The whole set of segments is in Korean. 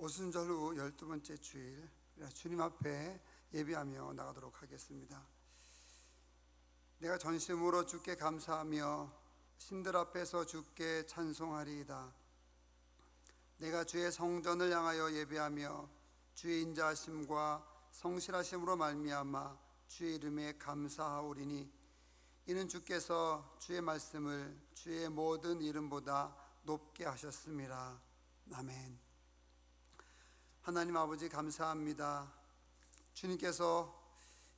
오순절 후 12번째 주일 주님 앞에 예배하며 나가도록 하겠습니다. 내가 전심으로 주께 감사하며 신들 앞에서 주께 찬송하리이다. 내가 주의 성전을 향하여 예배하며 주의 인자하심과 성실하심으로 말미암아 주의 이름에 감사하오리니 이는 주께서 주의 말씀을 주의 모든 이름보다 높게 하셨음이라. 아멘. 하나님 아버지 감사합니다. 주님께서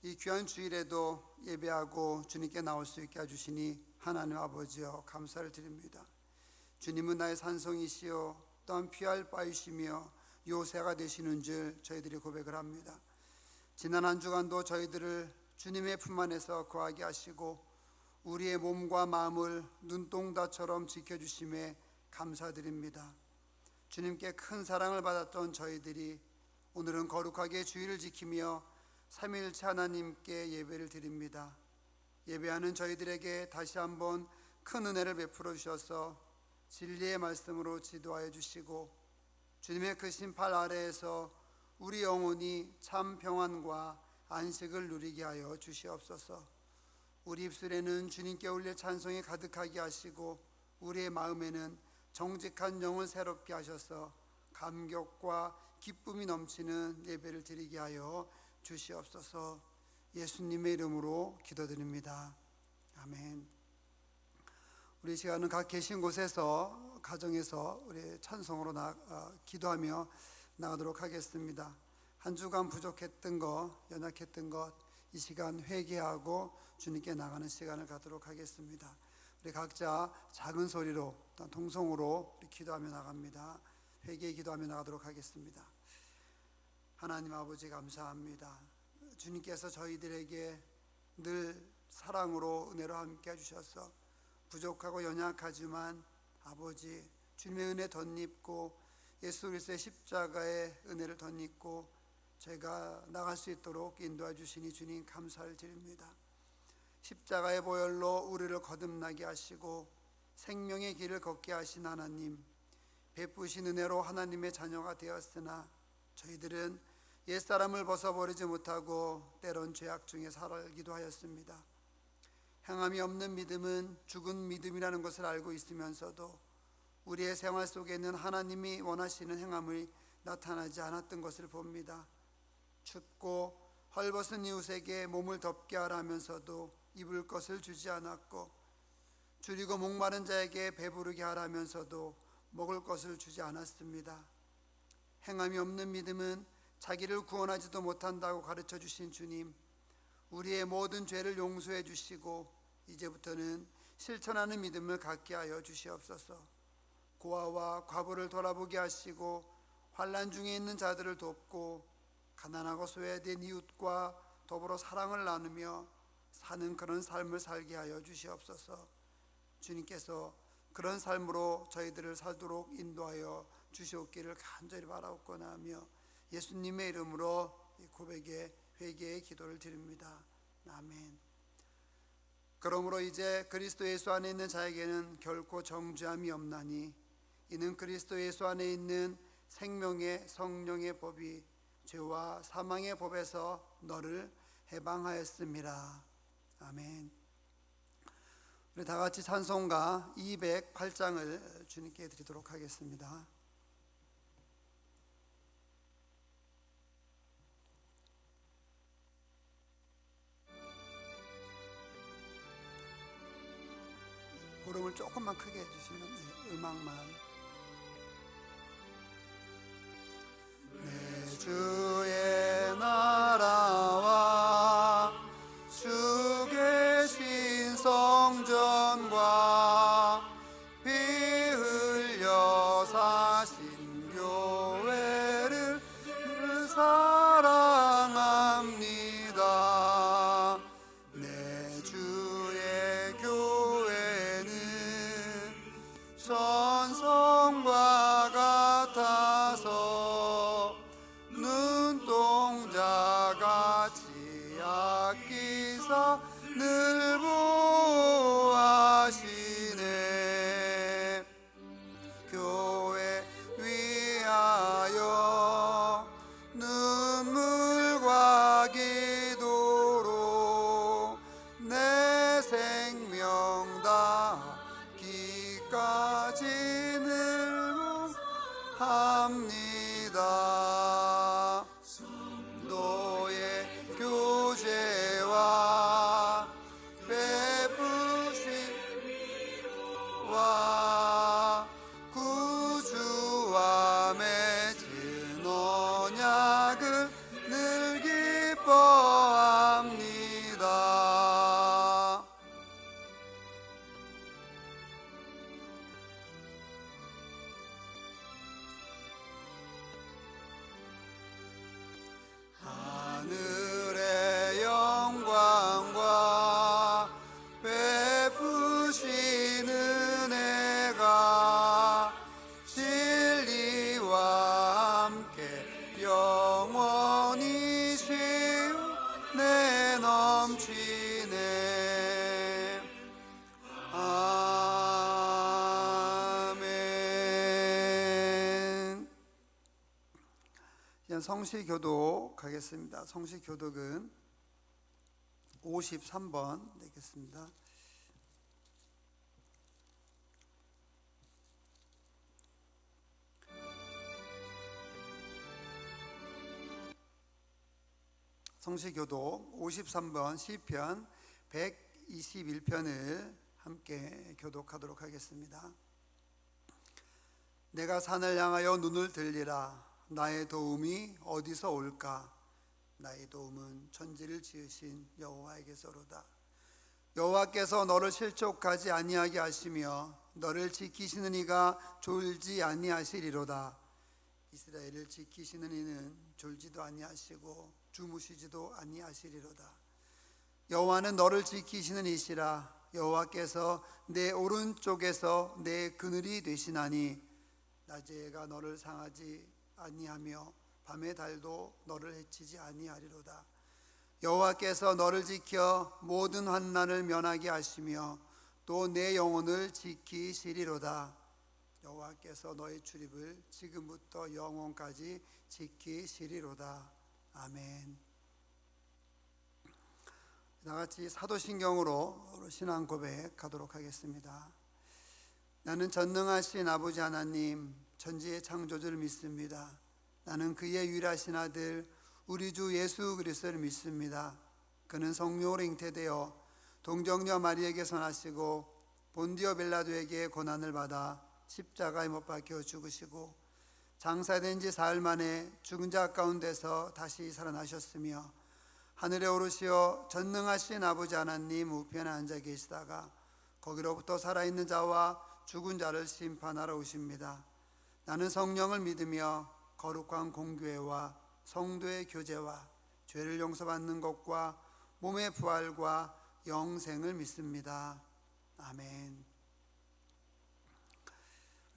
이 귀한 주일에도 예배하고 주님께 나올 수 있게 해주시니 하나님 아버지여 감사를 드립니다. 주님은 나의 산성이시요 또한 피할 바이시며 요새가 되시는 줄 저희들이 고백을 합니다. 지난 한 주간도 저희들을 주님의 품 안에서 거하게 하시고 우리의 몸과 마음을 눈동자처럼 지켜주심에 감사드립니다. 주님께 큰 사랑을 받았던 저희들이 오늘은 거룩하게 주일을 지키며 삼위일체 하나님께 예배를 드립니다. 예배하는 저희들에게 다시 한번 큰 은혜를 베풀어 주셔서 진리의 말씀으로 지도하여 주시고 주님의 크신 팔 아래에서 우리 영혼이 참 평안과 안식을 누리게 하여 주시옵소서. 우리 입술에는 주님께 올릴 찬송이 가득하게 하시고 우리의 마음에는 정직한 영을 새롭게 하셔서 감격과 기쁨이 넘치는 예배를 드리게 하여 주시옵소서. 예수님의 이름으로 기도드립니다. 아멘. 우리 시간은 각 계신 곳에서 가정에서 우리 찬송으로 기도하며 나가도록 하겠습니다. 한 주간 부족했던 것, 연약했던 것, 이 시간 회개하고 주님께 나가는 시간을 갖도록 하겠습니다. 우리 각자 작은 소리로 동성으로 기도하며 나갑니다. 회개 기도하며 나가도록 하겠습니다. 하나님 아버지 감사합니다. 주님께서 저희들에게 늘 사랑으로 은혜로 함께 해주셔서 부족하고 연약하지만 아버지 주님의 은혜 덧입고 예수 그리스도의 십자가의 은혜를 덧입고 제가 나갈 수 있도록 인도해 주시니 주님 감사를 드립니다. 십자가의 보혈로 우리를 거듭나게 하시고 생명의 길을 걷게 하신 하나님, 베푸신 은혜로 하나님의 자녀가 되었으나 저희들은 옛사람을 벗어버리지 못하고 때론 죄악 중에 살기도 하였습니다. 행함이 없는 믿음은 죽은 믿음이라는 것을 알고 있으면서도 우리의 생활 속에는 하나님이 원하시는 행함이 나타나지 않았던 것을 봅니다. 춥고 헐벗은 이웃에게 몸을 덮게 하라면서도 입을 것을 주지 않았고 줄이고 목마른 자에게 배부르게 하라면서도 먹을 것을 주지 않았습니다. 행함이 없는 믿음은 자기를 구원하지도 못한다고 가르쳐 주신 주님, 우리의 모든 죄를 용서해 주시고 이제부터는 실천하는 믿음을 갖게 하여 주시옵소서. 고아와 과부를 돌아보게 하시고 환난 중에 있는 자들을 돕고 가난하고 소외된 이웃과 더불어 사랑을 나누며 사는 그런 삶을 살게 하여 주시옵소서. 주님께서 그런 삶으로 저희들을 살도록 인도하여 주시옵기를 간절히 바라옵고나 하며 예수님의 이름으로 고백의 회개의 기도를 드립니다. 아멘. 그러므로 이제 그리스도 예수 안에 있는 자에게는 결코 정죄함이 없나니 이는 그리스도 예수 안에 있는 생명의 성령의 법이 죄와 사망의 법에서 너를 해방하였습니다. 아멘. 우리 다 같이 찬송가 208장을 주님께 드리도록 하겠습니다. 볼륨을 조금만 크게 해주시면 음악만. 내 주의 나라와 주 계신 성전과 피 흘려 사신 교회를 늘 사랑합니다. 내 주의 교회는 전성과 같아서 눈동자같이 아끼사 늘 보하시네. 교회 위하여 이제 성시교독 하겠습니다. 성시교독은 53번 되겠습니다. 성시교독 53번 시편 121편을 함께 교독하도록 하겠습니다. 내가 산을 향하여 눈을 들리라. 나의 도움이 어디서 올까? 나의 도움은 천지를 지으신 여호와에게서로다. 여호와께서 너를 실족하지 아니하게 하시며 너를 지키시는 이가 졸지 아니하시리로다. 이스라엘을 지키시는 이는 졸지도 아니하시고 주무시지도 아니하시리로다. 여호와는 너를 지키시는 이시라. 여호와께서 내 오른쪽에서 내 그늘이 되시나니 낮의 해가 너를 상하지 아니하며 밤의 달도 너를 해치지 아니하리로다. 여호와께서 너를 지켜 모든 환난을 면하게 하시며 또 내 영혼을 지키시리로다. 여호와께서 너의 출입을 지금부터 영원까지 지키시리로다. 아멘. 나같이 사도신경으로 신앙 고백하도록 하겠습니다. 나는 전능하신 아버지 하나님, 천지의 창조주를 믿습니다. 나는 그의 유일하신 아들 우리 주 예수 그리스도를 믿습니다. 그는 성령으로 잉태되어 동정녀 마리에게서 나시고 본디오 빌라도에게 고난을 받아 십자가에 못 박혀 죽으시고 장사된 지 사흘 만에 죽은 자 가운데서 다시 살아나셨으며 하늘에 오르시어 전능하신 아버지 하나님 우편에 앉아 계시다가 거기로부터 살아있는 자와 죽은 자를 심판하러 오십니다. 나는 성령을 믿으며 거룩한 공교회와 성도의 교제와 죄를 용서받는 것과 몸의 부활과 영생을 믿습니다. 아멘.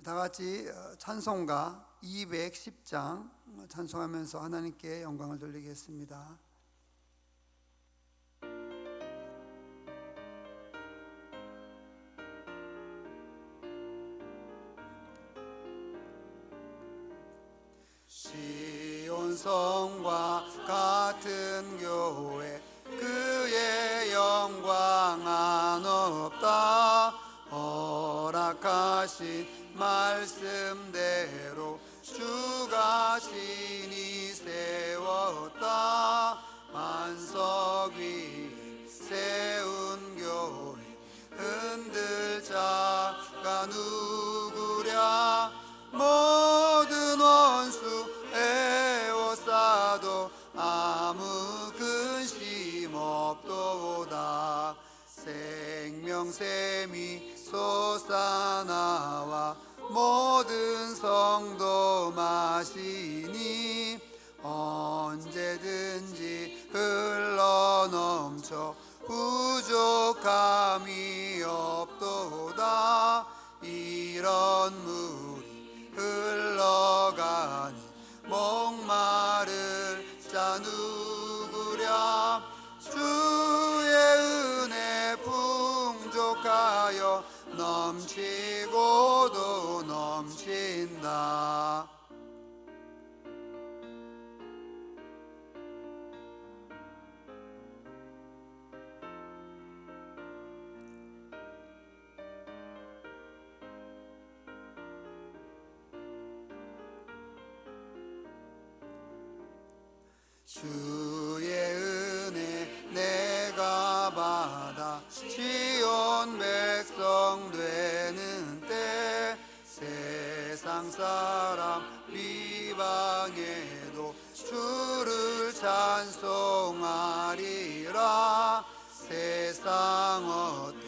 다 같이 찬송가 210장 찬송하면서 하나님께 영광을 돌리겠습니다. 시온성과 같은 교회 그의 영광 한없다. 허락하신 말씀대로 주가 신이 세웠다. 반석 위에 세운 교회 흔들 자가 누구랴. 모든 원수 에워싸도 아무 근심 없도다. 생명샘이 솟아나와 모든 성도 마시니 언제든지 흘러넘쳐 부족함이 없도다. 이런 물이 흘러가니 목마를 자 누구랴. 주의 은혜 풍족하여 넘치고도 넘친다. 주의 은혜 내가 받아 시온 백성 되는 때 세상 사람 비방해도 주를 찬송하리라. 세상 어때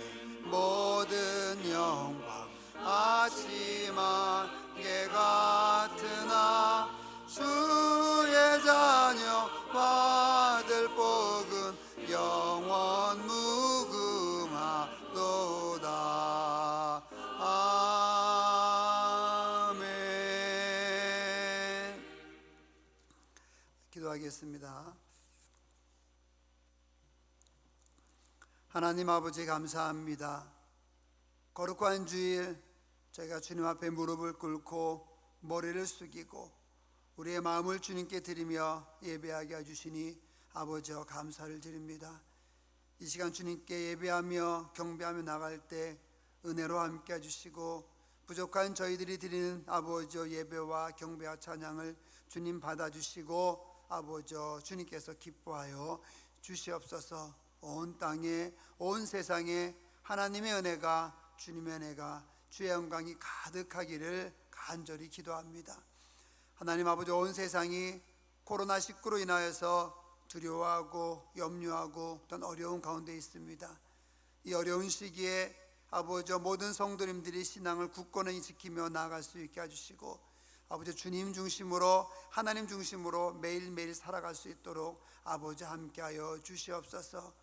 모든 영광 아침 안개 같으나 주의 자녀 받을 복은 영원 무궁하도다. 아멘. 기도하겠습니다. 하나님 아버지 감사합니다. 거룩한 주일 저희가 주님 앞에 무릎을 꿇고 머리를 숙이고 우리의 마음을 주님께 드리며 예배하게 해주시니 아버지여 감사를 드립니다. 이 시간 주님께 예배하며 경배하며 나갈 때 은혜로 함께 해주시고 부족한 저희들이 드리는 아버지여 예배와 경배와 찬양을 주님 받아주시고 아버지여 주님께서 기뻐하여 주시옵소서. 온 땅에 온 세상에 하나님의 은혜가 주님의 은혜가 주의 영광이 가득하기를 간절히 기도합니다. 하나님 아버지, 온 세상이 코로나19로 인하여서 두려워하고 염려하고 어떤 어려운 가운데 있습니다. 이 어려운 시기에 아버지 모든 성도님들이 신앙을 굳건히 지키며 나아갈 수 있게 해주시고 아버지 주님 중심으로 하나님 중심으로 매일매일 살아갈 수 있도록 아버지 함께하여 주시옵소서.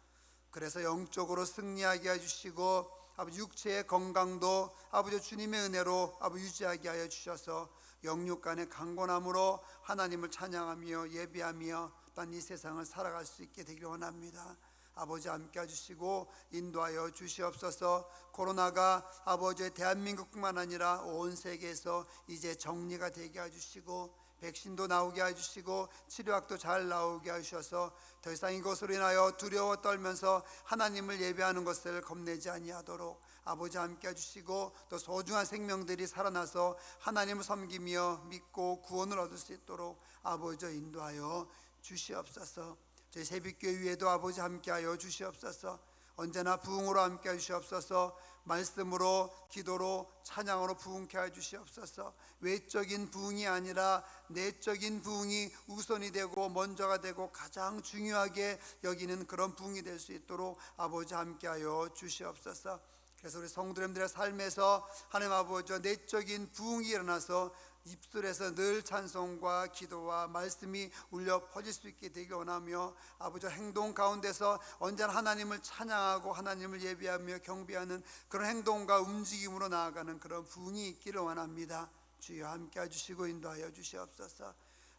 그래서 영적으로 승리하게 해주시고 아버지 육체의 건강도 아버지 주님의 은혜로 아버지 유지하게 하여 주셔서 영육간의 강건함으로 하나님을 찬양하며 예배하며 딴 이 세상을 살아갈 수 있게 되기를 원합니다. 아버지 함께 해주시고 인도하여 주시옵소서. 코로나가 아버지의 대한민국뿐만 아니라 온 세계에서 이제 정리가 되게 해주시고 백신도 나오게 해주시고 치료약도 잘 나오게 하셔서 더 이상 이것으로 인하여 두려워 떨면서 하나님을 예배하는 것을 겁내지 아니하도록 아버지 함께 해주시고 또 소중한 생명들이 살아나서 하나님을 섬기며 믿고 구원을 얻을 수 있도록 아버지 인도하여 주시옵소서. 저희 새벽교회 위에도 아버지 함께하여 주시옵소서. 언제나 부흥으로 함께하여 주시옵소서. 말씀으로 기도로 찬양으로 부흥케 하여 주시옵소서. 외적인 부흥이 아니라 내적인 부흥이 우선이 되고 먼저가 되고 가장 중요하게 여기는 그런 부흥이 될 수 있도록 아버지 함께하여 주시옵소서. 그래서 우리 성도님들의 삶에서 하나님 아버지 내적인 부흥이 일어나서 입술에서 늘 찬송과 기도와 말씀이 울려 퍼질 수 있게 되길 원하며 아버지 행동 가운데서 언제나 하나님을 찬양하고 하나님을 예배하며 경배하는 그런 행동과 움직임으로 나아가는 그런 부흥이 있기를 원합니다. 주여 함께 해주시고 인도하여 주시옵소서.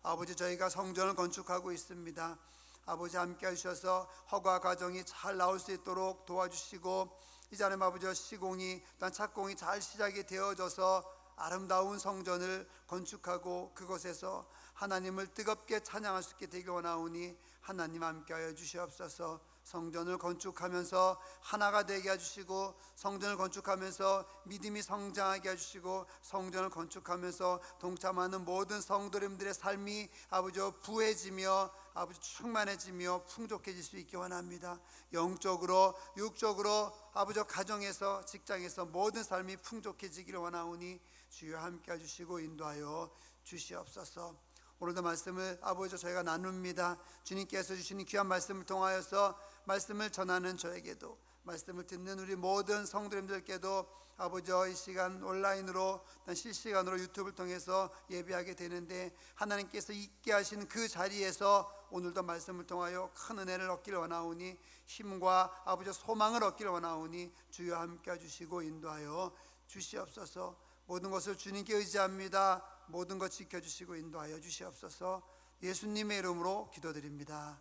아버지 저희가 성전을 건축하고 있습니다. 아버지 함께 해주셔서 허가 과정이 잘 나올 수 있도록 도와주시고 이제 하나님 아버지 시공이 또한 착공이 잘 시작이 되어져서 아름다운 성전을 건축하고 그곳에서 하나님을 뜨겁게 찬양할 수 있게 되기 원하오니 하나님 함께하여 주시옵소서. 성전을 건축하면서 하나가 되게 해주시고 성전을 건축하면서 믿음이 성장하게 해주시고 성전을 건축하면서 동참하는 모든 성도님들의 삶이 아버지 부해지며 아버지 충만해지며 풍족해질 수 있게 원합니다. 영적으로 육적으로 아버지 가정에서 직장에서 모든 삶이 풍족해지기를 원하오니 주여 함께 해주시고 인도하여 주시옵소서. 오늘도 말씀을 아버지 저희가 나눕니다. 주님께서 주시는 귀한 말씀을 통하여서 말씀을 전하는 저에게도 말씀을 듣는 우리 모든 성도님들께도 아버지 이 시간 온라인으로 실시간으로 유튜브를 통해서 예배하게 되는데 하나님께서 있게 하시는 그 자리에서 오늘도 말씀을 통하여 큰 은혜를 얻기를 원하오니 힘과 아버지 소망을 얻기를 원하오니 주여 함께 해주시고 인도하여 주시옵소서. 모든 것을 주님께 의지합니다. 모든 것 지켜주시고 인도하여 주시옵소서. 예수님의 이름으로 기도드립니다.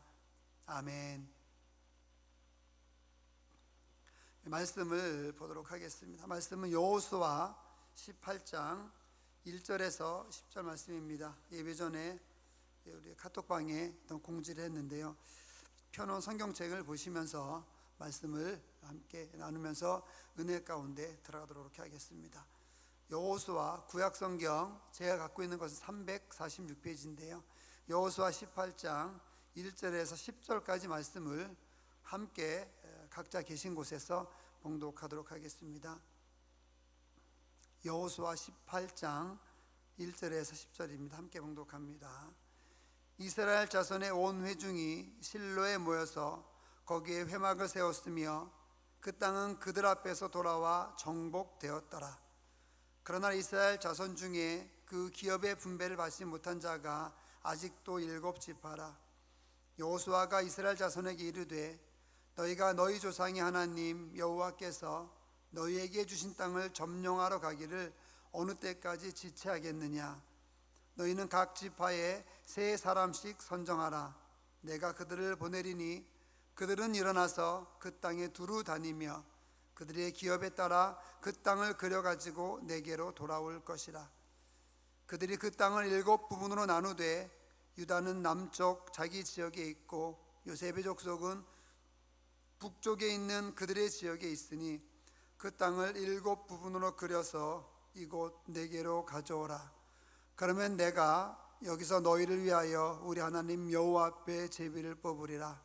아멘. 말씀을 보도록 하겠습니다. 말씀은 여호수아 18장 1절에서 10절 말씀입니다. 예배 전에 우리 카톡방에 공지를 했는데요. 펴놓은 성경책을 보시면서 말씀을 함께 나누면서 은혜 가운데 들어가도록 하겠습니다. 여호수아 구약성경 제가 갖고 있는 것은 346페이지인데요. 여호수아 18장 1절에서 10절까지 말씀을 함께 각자 계신 곳에서 봉독하도록 하겠습니다. 여호수아 18장 1절에서 10절입니다. 함께 봉독합니다. 이스라엘 자손의 온 회중이 실로에 모여서 거기에 회막을 세웠으며 그 땅은 그들 앞에서 돌아와 정복되었더라. 그러나 이스라엘 자손 중에 그 기업의 분배를 받지 못한 자가 아직도 7지파라. 여호수아가 이스라엘 자손에게 이르되 너희가 너희 조상의 하나님 여호와께서 너희에게 주신 땅을 점령하러 가기를 어느 때까지 지체하겠느냐. 너희는 각 지파에 3사람씩 선정하라. 내가 그들을 보내리니 그들은 일어나서 그 땅에 두루 다니며 그들의 기업에 따라 그 땅을 그려가지고 내게로 돌아올 것이라. 그들이 그 땅을 7부분으로 나누되 유다는 남쪽 자기 지역에 있고 요셉의 족속은 북쪽에 있는 그들의 지역에 있으니 그 땅을 7부분으로 그려서 이곳 내게로 가져오라. 그러면 내가 여기서 너희를 위하여 우리 하나님 여호와 앞에 제비를 뽑으리라.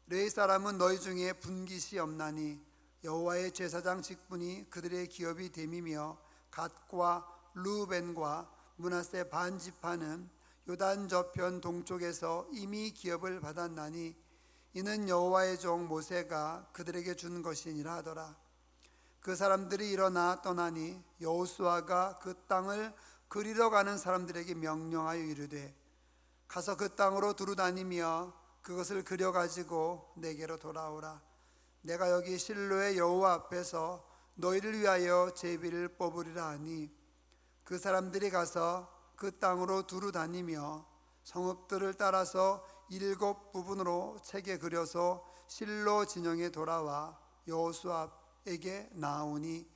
레위 사람은 너희 중에 분깃이 없나니 여호와의 제사장 직분이 그들의 기업이 됨이며 갓과 루벤과 므낫세 반 지파는 요단 저편 동쪽에서 이미 기업을 받았나니 이는 여호와의 종 모세가 그들에게 준 것이니라 하더라. 그 사람들이 일어나 떠나니 여호수아가 그 땅을 그리러 가는 사람들에게 명령하여 이르되 가서 그 땅으로 두루 다니며 그것을 그려 가지고 내게로 돌아오라. 내가 여기 실로의 여호와 앞에서 너희를 위하여 제비를 뽑으리라 하니 그 사람들이 가서 그 땅으로 두루 다니며 성읍들을 따라서 7부분으로 책에 그려서 실로 진영에 돌아와 여호수아에게 나오니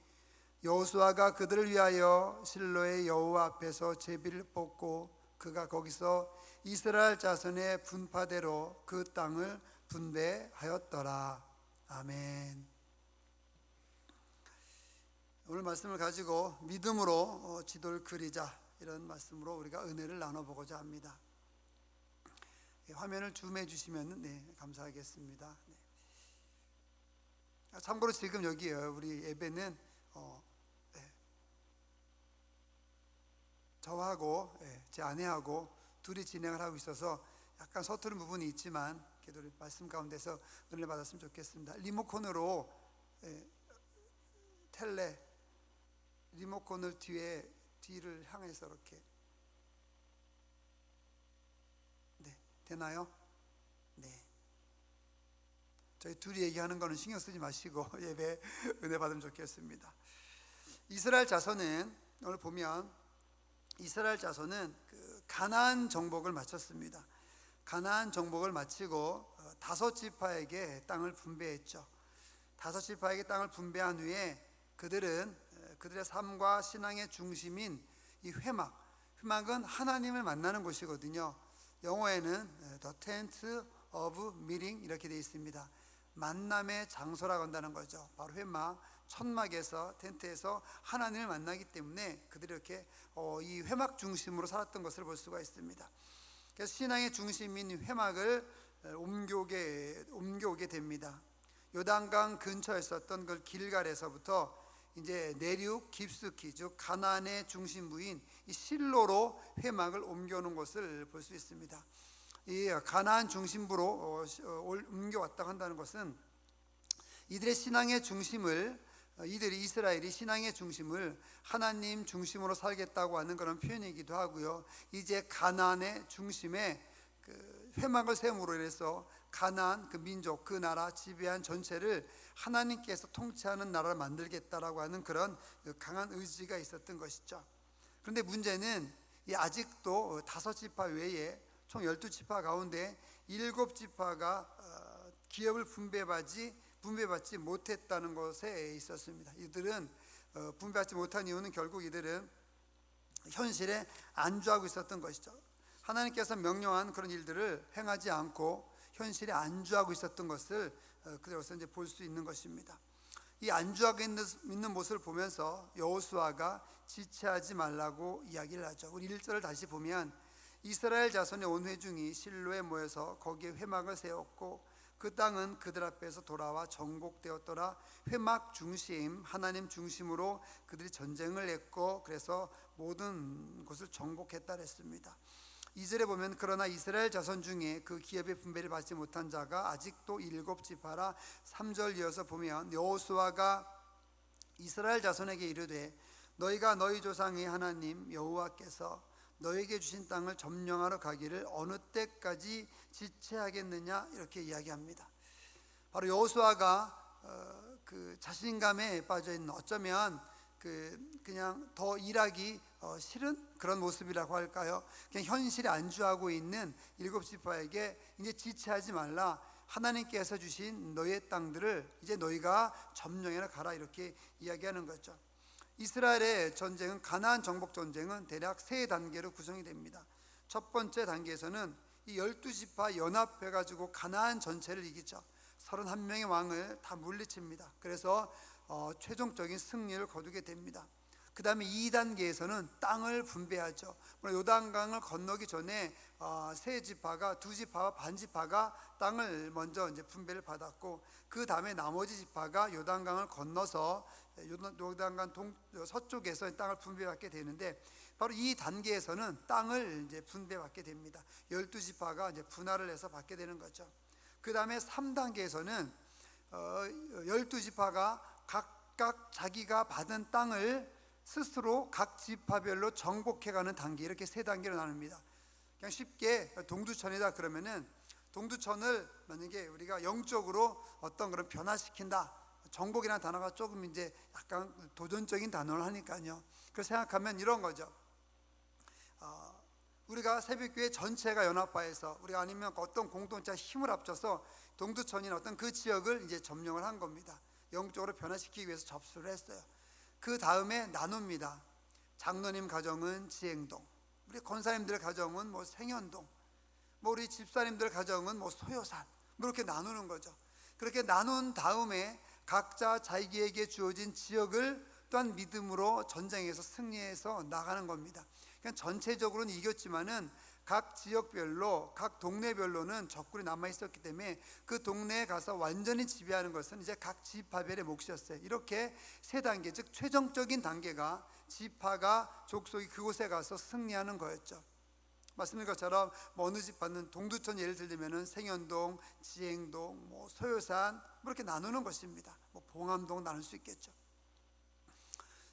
여호수아가 그들을 위하여 실로의 여호와 앞에서 제비를 뽑고 그가 거기서 이스라엘 자손의 분파대로 그 땅을 분배하였더라. 아멘. 오늘 말씀을 가지고 믿음으로 지도를 그리자, 이런 말씀으로 우리가 은혜를 나눠보고자 합니다. 화면을 줌해 주시면 감사하겠습니다. 참고로 지금 여기 우리 예배는 저하고 제 아내하고 둘이 진행을 하고 있어서 약간 서투른 부분이 있지만 그래도 우리 말씀 가운데서 은혜를 받았으면 좋겠습니다. 리모컨으로 리모컨을 뒤를 향해서 이렇게 되나요? 네. 저희 둘이 얘기하는 거는 신경 쓰지 마시고 예배 은혜 받으면 좋겠습니다. 이스라엘 자손은 오늘 보면 이스라엘 자손은 그 가나안 정복을 마쳤습니다. 가나안 정복을 마치고 5지파에게 땅을 분배했죠. 5지파에게 땅을 분배한 후에 그들은 그들의 삶과 신앙의 중심인 이 회막은 하나님을 만나는 곳이거든요. 영어에는 The Tent of Meeting 이렇게 되어 있습니다. 만남의 장소라고 한다는 거죠. 바로 회막, 천막에서 텐트에서 하나님을 만나기 때문에 그들이 이렇게 이 회막 중심으로 살았던 것을 볼 수가 있습니다. 그래서 신앙의 중심인 회막을 옮겨오게 됩니다. 요단강 근처에 있었던 그 길갈에서부터 이제 내륙 깊숙이, 즉 가나안의 중심부인 이 실로로 회막을 옮겨오는 것을 볼 수 있습니다. 이 가나안 중심부로 옮겨왔다고 한다는 것은 이들의 신앙의 중심을, 이스라엘이 신앙의 중심을 하나님 중심으로 살겠다고 하는 그런 표현이기도 하고요. 이제 가나안의 중심에 그 회막을 세움으로 인해서 가나안 그 민족, 그 나라 지배한 전체를 하나님께서 통치하는 나라를 만들겠다라고 하는 그런 강한 의지가 있었던 것이죠. 그런데 문제는 아직도 5지파 외에 총 12지파 가운데 7지파가 기업을 분배받지 못했다는 것에 있었습니다. 이들은 분배받지 못한 이유는 결국 이들은 현실에 안주하고 있었던 것이죠. 하나님께서 명령한 그런 일들을 행하지 않고 현실에 안주하고 있었던 것을 그대로서 이제 볼 수 있는 것입니다. 이 안주하고 있는 모습을 보면서 여호수아가 지체하지 말라고 이야기를 하죠. 우리 1절을 다시 보면 이스라엘 자손의 온 회중이 실로에 모여서 거기에 회막을 세웠고 그 땅은 그들 앞에서 돌아와 정복되었더라. 회막 중심, 하나님 중심으로 그들이 전쟁을 했고 그래서 모든 곳을 정복했다 했습니다. 2절에 보면 그러나 이스라엘 자손 중에 그 기업의 분배를 받지 못한 자가 아직도 7지파라. 3절 이어서 보면 여호수아가 이스라엘 자손에게 이르되 너희가 너희 조상의 하나님 여호와께서 너에게 주신 땅을 점령하러 가기를 어느 때까지 지체하겠느냐, 이렇게 이야기합니다. 바로 여호수아가 그 자신감에 빠져 있는, 어쩌면 그냥 더 일하기 싫은 그런 모습이라고 할까요? 그냥 현실에 안주하고 있는 7지파에게 이제 지체하지 말라, 하나님께서 주신 너의 땅들을 이제 너희가 점령해라 가라, 이렇게 이야기하는 거죠. 이스라엘의 전쟁은, 가나안 정복 전쟁은 대략 세 단계로 구성이 됩니다. 첫 번째 단계에서는 이 12지파 연합해 가지고 가나안 전체를 이기죠. 31명의 왕을 다 물리칩니다. 그래서 최종적인 승리를 거두게 됩니다. 그 다음에 2단계에서는 땅을 분배하죠. 요단강을 건너기 전에 세 지파가, 두 지파와 반 지파가 땅을 먼저 이제 분배를 받았고, 그 다음에 나머지 지파가 요단강을 건너서 요단강 서쪽에서 땅을 분배받게 되는데, 바로 이 단계에서는 땅을 이제 분배받게 됩니다. 12지파가 이제 분할을 해서 받게 되는 거죠. 그 다음에 3단계에서는 12지파가 각각 자기가 받은 땅을 스스로 각 지파별로 정복해가는 단계, 이렇게 세 단계로 나눕니다. 그냥 쉽게 동두천이다 그러면은, 동두천을 만약에 우리가 영적으로 어떤 그런 변화시킨다, 정복이라는 단어가 조금 이제 약간 도전적인 단어를 하니까요. 그래서 생각하면 이런 거죠. 우리가 새벽교회 전체가 연합화해서, 우리가 아니면 어떤 공동체와 힘을 합쳐서 동두천이나 어떤 그 지역을 이제 점령을 한 겁니다. 영적으로 변화시키기 위해서 접수를 했어요. 그 다음에 나눕니다. 장로님 가정은 지행동, 우리 권사님들 가정은 뭐 생현동, 뭐 우리 집사님들 가정은 뭐 소요산, 뭐 이렇게 나누는 거죠. 그렇게 나눈 다음에 각자 자기에게 주어진 지역을 또한 믿음으로 전쟁에서 승리해서 나가는 겁니다. 그냥 전체적으로는 이겼지만은 각 지역별로, 각 동네별로는 적군이 남아 있었기 때문에 그 동네에 가서 완전히 지배하는 것은 이제 각 지파별의 몫이었어요. 이렇게 세 단계, 즉 최종적인 단계가 지파가, 족속이 그곳에 가서 승리하는 거였죠. 말씀드린 것처럼 뭐 어느 지파는, 동두천 예를 들면은 생현동, 지행동, 뭐 소요산, 뭐 이렇게 나누는 것입니다. 뭐 봉암동 나눌 수 있겠죠.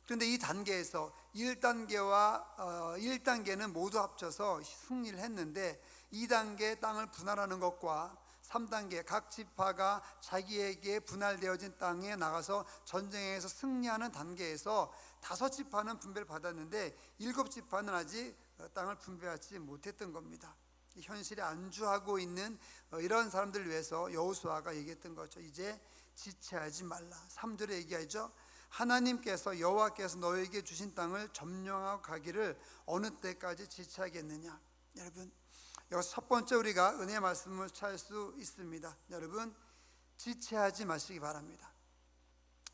그런데 이 단계에서 1단계는 모두 합쳐서 승리를 했는데, 2단계 땅을 분할하는 것과 3단계 각 지파가 자기에게 분할되어진 땅에 나가서 전쟁에서 승리하는 단계에서 5지파는 분배를 받았는데 7지파는 아직 땅을 분배하지 못했던 겁니다. 현실에 안주하고 있는 이런 사람들을 위해서 여호수아가 얘기했던 거죠. 이제 지체하지 말라. 3절에 얘기하죠. 하나님께서, 여호와께서 너에게 주신 땅을 점령하고 가기를 어느 때까지 지체하겠느냐. 여러분, 여기서 첫 번째 우리가 은혜의 말씀을 찾을 수 있습니다. 여러분, 지체하지 마시기 바랍니다.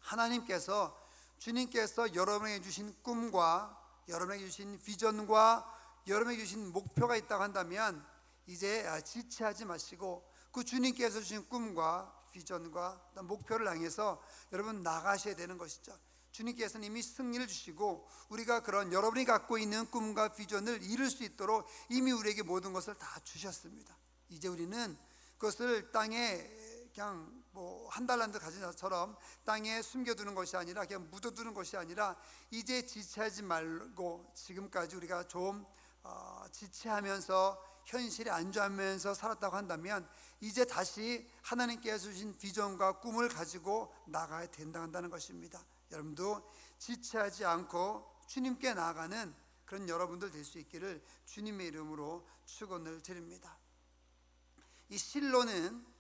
하나님께서, 주님께서 여러분에게 주신 꿈과 여러분에게 주신 비전과 여러분에게 주신 목표가 있다고 한다면 이제 지체하지 마시고 그 주님께서 주신 꿈과 비전과 목표를 향해서 여러분 나가셔야 되는 것이죠. 주님께서는 이미 승리를 주시고 우리가 그런 여러분이 갖고 있는 꿈과 비전을 이룰 수 있도록 이미 우리에게 모든 것을 다 주셨습니다. 이제 우리는 그것을 땅에 그냥 뭐 한 달란트 가진 것처럼 땅에 숨겨두는 것이 아니라, 그냥 묻어두는 것이 아니라, 이제 지체하지 말고 지금까지 우리가 좀 지체하면서 현실에 안주하면서 살았다고 한다면 이제 다시 하나님께서 주신 비전과 꿈을 가지고 나가야 된다는 것입니다. 여러분도 지체하지 않고 주님께 나아가는 그런 여러분들 될 수 있기를 주님의 이름으로 축원을 드립니다. 이 실로는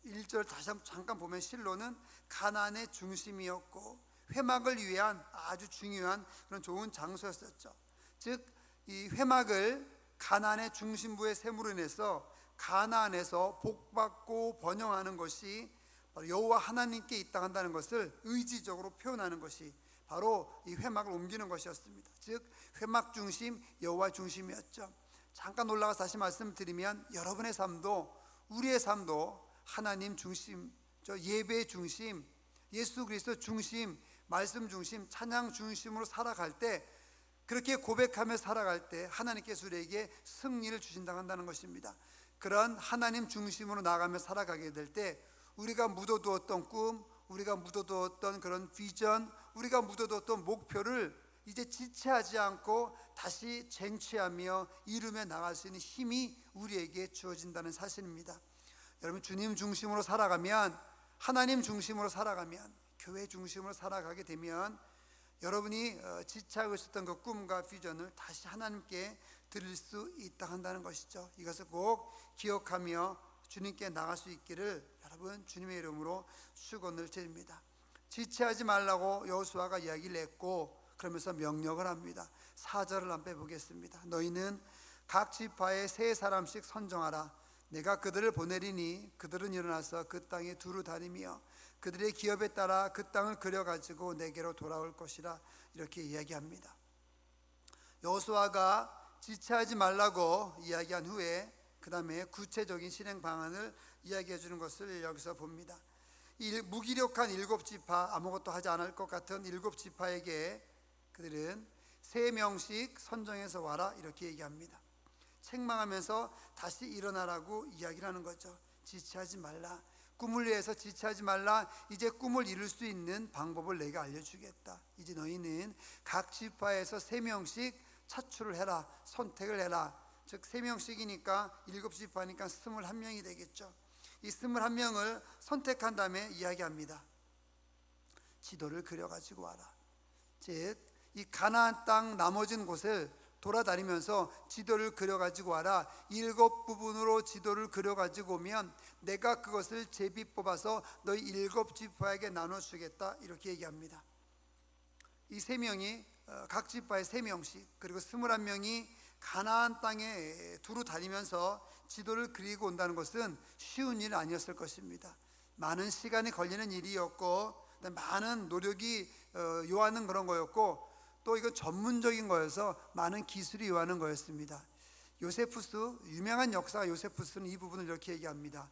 1절 다시 한번 잠깐 보면, 실로는 가나안의 중심이었고 회막을 위한 아주 중요한 그런 좋은 장소였었죠. 즉 이 회막을 가나안의 중심부에 세움으로 인해서 가나안에서 복받고 번영하는 것이 여호와 하나님께 있다 한다는 것을 의지적으로 표현하는 것이 바로 이 회막을 옮기는 것이었습니다. 즉 회막 중심, 여호와 중심이었죠. 잠깐 올라가서 다시 말씀드리면, 여러분의 삶도 우리의 삶도 하나님 중심, 예배 중심, 예수 그리스도 중심, 말씀 중심, 찬양 중심으로 살아갈 때, 그렇게 고백하며 살아갈 때 하나님께서 우리에게 승리를 주신다고 한다는 것입니다. 그런 하나님 중심으로 나가며 살아가게 될 때 우리가 묻어두었던 꿈, 우리가 묻어두었던 그런 비전, 우리가 묻어두었던 목표를 이제 지체하지 않고 다시 쟁취하며 이루며 나갈 수 있는 힘이 우리에게 주어진다는 사실입니다. 여러분, 주님 중심으로 살아가면, 하나님 중심으로 살아가면, 교회 중심으로 살아가게 되면 여러분이 지체하고 있었던 그 꿈과 비전을 다시 하나님께 드릴 수 있다 한다는 것이죠. 이것을 꼭 기억하며 주님께 나갈 수 있기를 여러분 주님의 이름으로 축원을 드립니다. 지체하지 말라고 여호수아가 이야기를 했고, 그러면서 명령을 합니다. 4절을 한번 빼보겠습니다. 너희는 각 지파에 3사람씩 선정하라. 내가 그들을 보내리니 그들은 일어나서 그 땅에 두루 다니며 그들의 기업에 따라 그 땅을 그려가지고 내게로 돌아올 것이라. 이렇게 이야기합니다. 여호수아가 지체하지 말라고 이야기한 후에 그 다음에 구체적인 실행 방안을 이야기해 주는 것을 여기서 봅니다. 무기력한 7지파, 아무것도 하지 않을 것 같은 7지파에게 그들은 3명씩 선정해서 와라, 이렇게 얘기합니다. 책망하면서 다시 일어나라고 이야기를 하는 거죠. 지체하지 말라, 꿈을 위해서 지체하지 말라. 이제 꿈을 이룰 수 있는 방법을 내가 알려주겠다. 이제 너희는 각 지파에서 3명씩 차출을 해라, 선택을 해라. 즉 3명씩이니까 7지파니까 21명이 되겠죠. 이 21명을 선택한 다음에 이야기합니다. 지도를 그려가지고 와라. 즉 이 가나안 땅 나머진 곳을 돌아다니면서 지도를 그려가지고 와라. 7부분으로 지도를 그려가지고 오면 내가 그것을 제비 뽑아서 너희 7지파에게 나눠주겠다, 이렇게 얘기합니다. 이 3명이 각 지파에 3명씩, 그리고 21명이 가나안 땅에 두루 다니면서 지도를 그리고 온다는 것은 쉬운 일 아니었을 것입니다. 많은 시간이 걸리는 일이었고, 많은 노력이 요하는 그런 거였고, 또 이거 전문적인 거여서 많은 기술이 요하는 거였습니다. 요세푸스, 유명한 역사가 요세푸스는 이 부분을 이렇게 얘기합니다.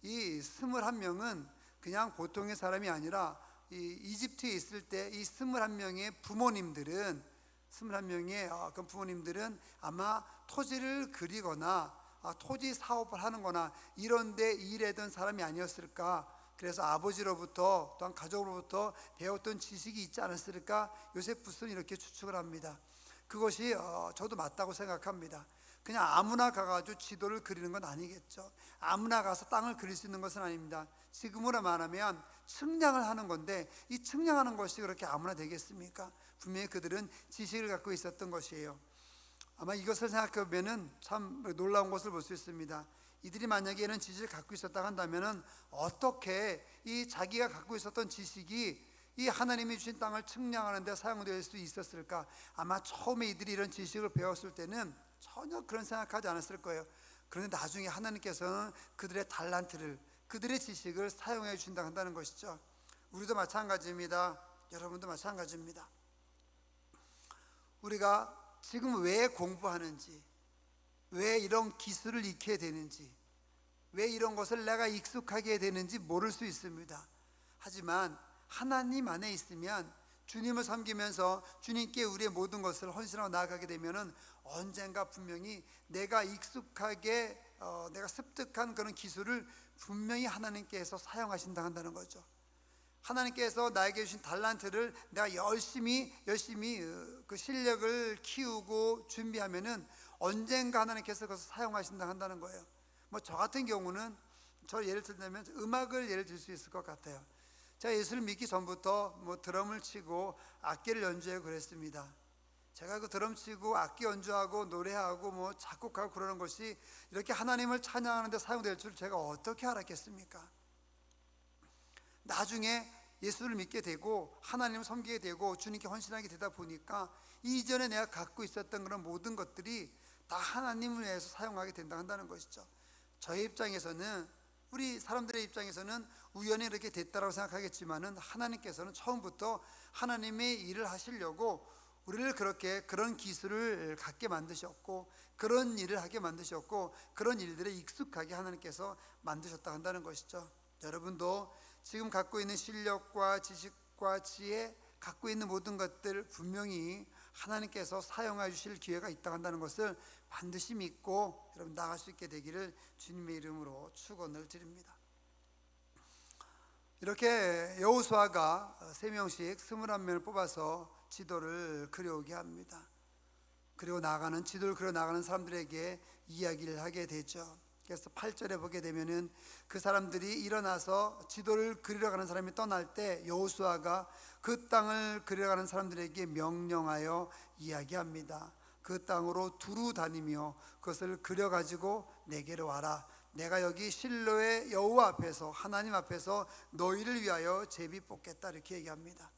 이 21명은 그냥 보통의 사람이 아니라 이 이집트에 있을 때 이 21명의 부모님들은, 21명의 그 부모님들은 아마 토지를 그리거나 토지 사업을 하는 거나 이런 데 일하던 사람이 아니었을까. 그래서 아버지로부터 또한 가족으로부터 배웠던 지식이 있지 않았을까. 요세푸스는 이렇게 추측을 합니다. 그것이 저도 맞다고 생각합니다. 그냥 아무나 가가지고 지도를 그리는 건 아니겠죠. 아무나 가서 땅을 그릴 수 있는 것은 아닙니다. 지금으로 말하면 측량을 하는 건데, 이 측량하는 것이 그렇게 아무나 되겠습니까? 분명히 그들은 지식을 갖고 있었던 것이에요. 아마 이것을 생각해보면 참 놀라운 것을 볼 수 있습니다. 이들이 만약에 이런 지식을 갖고 있었다 한다면 어떻게 이 자기가 갖고 있었던 지식이 이 하나님이 주신 땅을 측량하는 데 사용될 수 있었을까? 아마 처음에 이들이 이런 지식을 배웠을 때는 전혀 그런 생각하지 않았을 거예요. 그런데 나중에 하나님께서는 그들의 달란트를, 그들의 지식을 사용해 주신다 한다는 것이죠. 우리도 마찬가지입니다. 여러분도 마찬가지입니다. 우리가 지금 왜 공부하는지, 왜 이런 기술을 익혀야 되는지, 왜 이런 것을 내가 익숙하게 되는지 모를 수 있습니다. 하지만 하나님 안에 있으면, 주님을 섬기면서 주님께 우리의 모든 것을 헌신하고 나아가게 되면 언젠가 분명히 내가 익숙하게 내가 습득한 그런 기술을 분명히 하나님께서 사용하신다 한다는 거죠. 하나님께서 나에게 주신 달란트를 내가 열심히 그 실력을 키우고 준비하면은 언젠가 하나님께서 그것을 사용하신다 한다는 거예요. 뭐 저 같은 경우는, 저 예를 들면 음악을 예를 들 수 있을 것 같아요. 제가 예수를 믿기 전부터 뭐 드럼을 치고 악기를 연주하고 그랬습니다. 제가 그 드럼 치고 악기 연주하고 노래하고 뭐 작곡하고 그러는 것이 이렇게 하나님을 찬양하는 데 사용될 줄 제가 어떻게 알았겠습니까? 나중에 예수를 믿게 되고 하나님을 섬기게 되고 주님께 헌신하게 되다 보니까 이전에 내가 갖고 있었던 그런 모든 것들이 다 하나님을 위해서 사용하게 된다 한다는 것이죠. 저의 입장에서는, 우리 사람들의 입장에서는 우연히 이렇게 됐다고 생각하겠지만은 하나님께서는 처음부터 하나님의 일을 하시려고 우리를 그런 기술을 갖게 만드셨고, 그런 일을 하게 만드셨고, 그런 일들에 익숙하게 하나님께서 만드셨다 한다는 것이죠. 여러분도 지금 갖고 있는 실력과 지식과 지혜, 갖고 있는 모든 것들 분명히 하나님께서 사용해 주실 기회가 있다 한다는 것을 반드시 믿고 여러분 나갈 수 있게 되기를 주님의 이름으로 축원을 드립니다. 이렇게 여호수아가 3명씩 21명을 뽑아서 지도를 그려오게 합니다. 그리고 나가는 지도를 그려 나가는 사람들에게 이야기를 하게 되죠. 그래서 8절에 보게 되면은 그 사람들이 일어나서 지도를 그리러 가는 사람이 떠날 때 여호수아가 그 땅을 그리러 가는 사람들에게 명령하여 이야기합니다. 그 땅으로 두루 다니며 그것을 그려 가지고 내게로 와라. 내가 여기 실로의 여호와 앞에서, 하나님 앞에서 너희를 위하여 제비 뽑겠다, 이렇게 얘기합니다.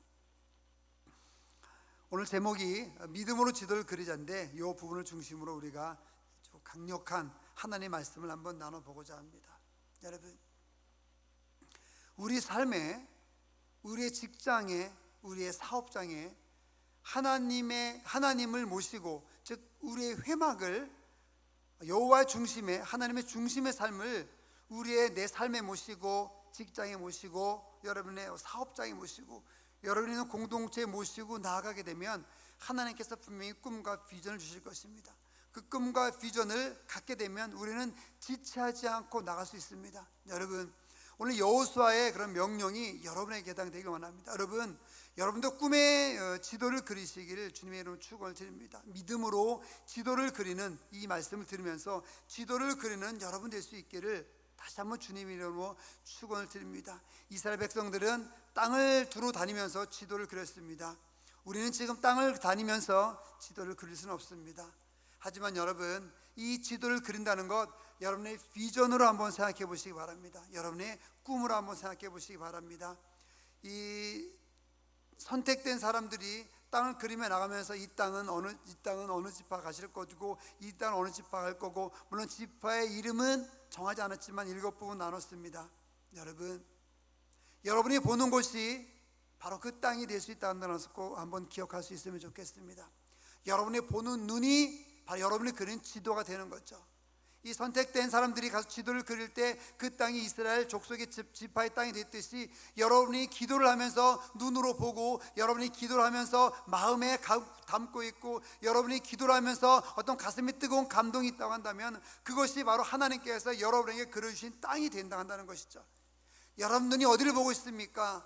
오늘 제목이 믿음으로 지도를 그리자인데, 이 부분을 중심으로 우리가 강력한 하나님의 말씀을 한번 나눠보고자 합니다. 여러분, 우리 삶에, 우리의 직장에, 우리의 사업장에 하나님을 모시고, 즉 우리의 회막을 여호와의 중심에, 하나님의 중심의 삶을 내 삶에 모시고, 직장에 모시고, 여러분의 사업장에 모시고, 여러분이 있는 공동체에 모시고 나아가게 되면 하나님께서 분명히 꿈과 비전을 주실 것입니다. 그 꿈과 비전을 갖게 되면 우리는 지체하지 않고 나갈 수 있습니다. 여러분, 오늘 여호수아의 그런 명령이 여러분에게 해당되길 원합니다. 여러분도 꿈의 지도를 그리시기를 주님의 이름으로 축원을 드립니다. 믿음으로 지도를 그리는 이 말씀을 들으면서 지도를 그리는 여러분 될 수 있기를 다시 한번 주님의 이름으로 축원을 드립니다. 이스라엘 백성들은 땅을 두루 다니면서 지도를 그렸습니다. 우리는 지금 땅을 다니면서 지도를 그릴 수는 없습니다. 하지만 여러분, 이 지도를 그린다는 것, 여러분의 비전으로 한번 생각해 보시기 바랍니다. 여러분의 꿈으로 한번 생각해 보시기 바랍니다. 이 선택된 사람들이 땅을 그리며 나가면서 이 땅은 어느 지파 가실 거고, 이 땅은 어느 지파 갈 거고, 물론 지파의 이름은 정하지 않았지만 7부분 나눴습니다. 여러분이 보는 곳이 바로 그 땅이 될 수 있다는 것을 꼭 한번 기억할 수 있으면 좋겠습니다. 여러분이 보는 눈이 바로 여러분이 그린 지도가 되는 거죠. 이 선택된 사람들이 가서 지도를 그릴 때 그 땅이 이스라엘 족속의 지파의 땅이 됐듯이, 여러분이 기도를 하면서 눈으로 보고, 여러분이 기도를 하면서 마음에 담고 있고, 여러분이 기도를 하면서 어떤 가슴이 뜨거운 감동이 있다고 한다면 그것이 바로 하나님께서 여러분에게 그려주신 땅이 된다 한다는 것이죠. 여러분 눈이 어디를 보고 있습니까?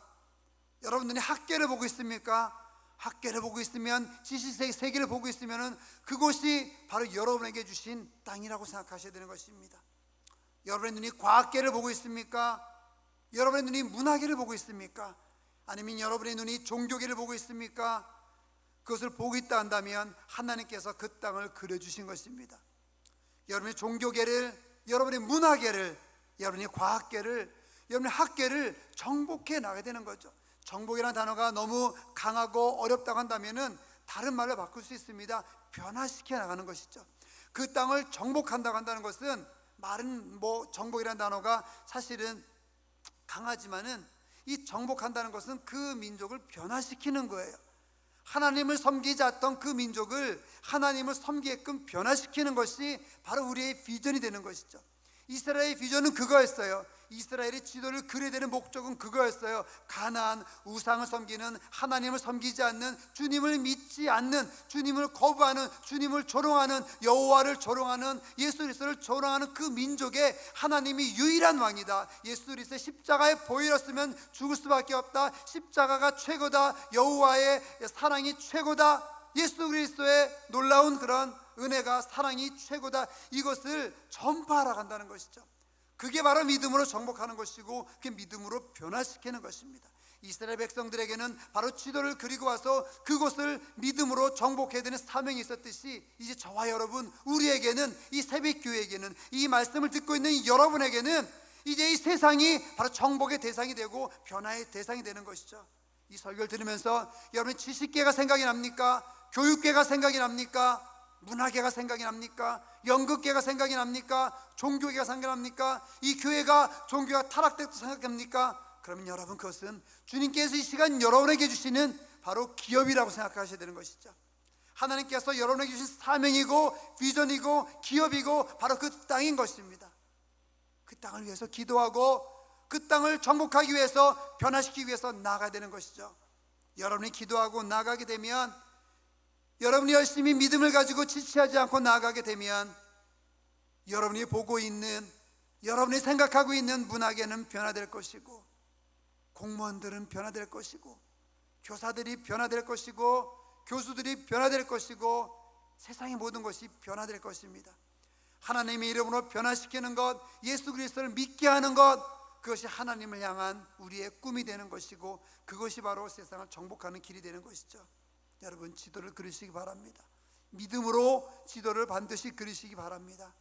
여러분 눈이 학계를 보고 있습니까? 학계를 보고 있으면, 지식 세계를 보고 있으면 그곳이 바로 여러분에게 주신 땅이라고 생각하셔야 되는 것입니다. 여러분의 눈이 과학계를 보고 있습니까? 여러분의 눈이 문화계를 보고 있습니까? 아니면 여러분의 눈이 종교계를 보고 있습니까? 그것을 보고 있다 한다면 하나님께서 그 땅을 그려주신 것입니다. 여러분의 종교계를, 여러분의 문화계를, 여러분의 과학계를, 여러분의 학계를 정복해 나가야 되는 거죠. 정복이라는 단어가 너무 강하고 어렵다고 한다면 다른 말로 바꿀 수 있습니다. 변화시켜 나가는 것이죠. 그 땅을 정복한다고 한다는 것은, 말은 정복이라는 단어가 사실은 강하지만은, 이 정복한다는 것은 그 민족을 변화시키는 거예요. 하나님을 섬기지 않던 그 민족을 하나님을 섬기게끔 변화시키는 것이 바로 우리의 비전이 되는 것이죠. 이스라엘의 비전은 그거였어요. 이스라엘의 지도를 그려야 되는 목적은 그거였어요. 가나안, 우상을 섬기는, 하나님을 섬기지 않는, 주님을 믿지 않는, 주님을 거부하는, 주님을 조롱하는, 여호와를 조롱하는, 예수 그리스도를 조롱하는 그 민족의 하나님이 유일한 왕이다. 예수 그리스도의 십자가에 보혈었으면 죽을 수밖에 없다. 십자가가 최고다. 여호와의 사랑이 최고다. 예수 그리스도의 놀라운 그런 은혜가, 사랑이 최고다. 이것을 전파하러 간다는 것이죠. 그게 바로 믿음으로 정복하는 것이고, 그 믿음으로 변화시키는 것입니다. 이스라엘 백성들에게는 바로 지도를 그리고 와서 그곳을 믿음으로 정복해야 되는 사명이 있었듯이, 이제 저와 여러분, 우리에게는, 이 새벽교회에게는, 이 말씀을 듣고 있는 여러분에게는 이제 이 세상이 바로 정복의 대상이 되고 변화의 대상이 되는 것이죠. 이 설교를 들으면서 여러분 지식계가 생각이 납니까? 교육계가 생각이 납니까? 문화계가 생각이 납니까? 연극계가 생각이 납니까? 종교계가 생각이 납니까? 이 교회가, 종교가 타락됐다고 생각합니까? 그러면 여러분, 그것은 주님께서 이 시간 여러분에게 주시는 바로 기업이라고 생각하셔야 되는 것이죠. 하나님께서 여러분에게 주신 사명이고 비전이고 기업이고 바로 그 땅인 것입니다. 그 땅을 위해서 기도하고 그 땅을 정복하기 위해서, 변화시키기 위해서 나아가야 되는 것이죠. 여러분이 기도하고 나아가게 되면, 여러분이 열심히 믿음을 가지고 지체하지 않고 나아가게 되면, 여러분이 보고 있는, 여러분이 생각하고 있는 문화계는 변화될 것이고, 공무원들은 변화될 것이고, 교사들이 변화될 것이고, 교수들이 변화될 것이고, 세상의 모든 것이 변화될 것입니다. 하나님의 이름으로 변화시키는 것, 예수 그리스도를 믿게 하는 것, 그것이 하나님을 향한 우리의 꿈이 되는 것이고, 그것이 바로 세상을 정복하는 길이 되는 것이죠. 여러분, 지도를 그리시기 바랍니다. 믿음으로 지도를 반드시 그리시기 바랍니다.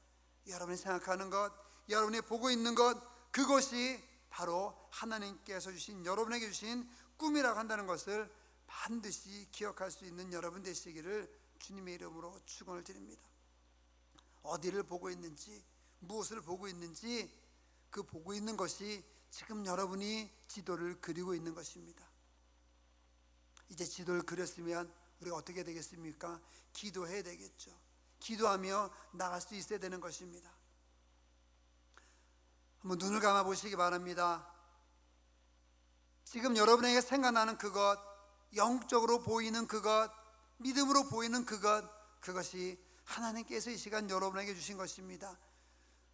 여러분이 생각하는 것, 여러분이 보고 있는 것, 그것이 바로 하나님께서 주신, 여러분에게 주신 꿈이라고 한다는 것을 반드시 기억할 수 있는 여러분 되시기를 주님의 이름으로 축원을 드립니다. 어디를 보고 있는지, 무엇을 보고 있는지, 그 보고 있는 것이 지금 여러분이 지도를 그리고 있는 것입니다. 이제 지도를 그렸으면 우리가 어떻게 되겠습니까? 기도해야 되겠죠. 기도하며 나갈 수 있어야 되는 것입니다. 한번 눈을 감아 보시기 바랍니다. 지금 여러분에게 생각나는 그것, 영적으로 보이는 그것, 믿음으로 보이는 그것, 그것이 하나님께서 이 시간 여러분에게 주신 것입니다.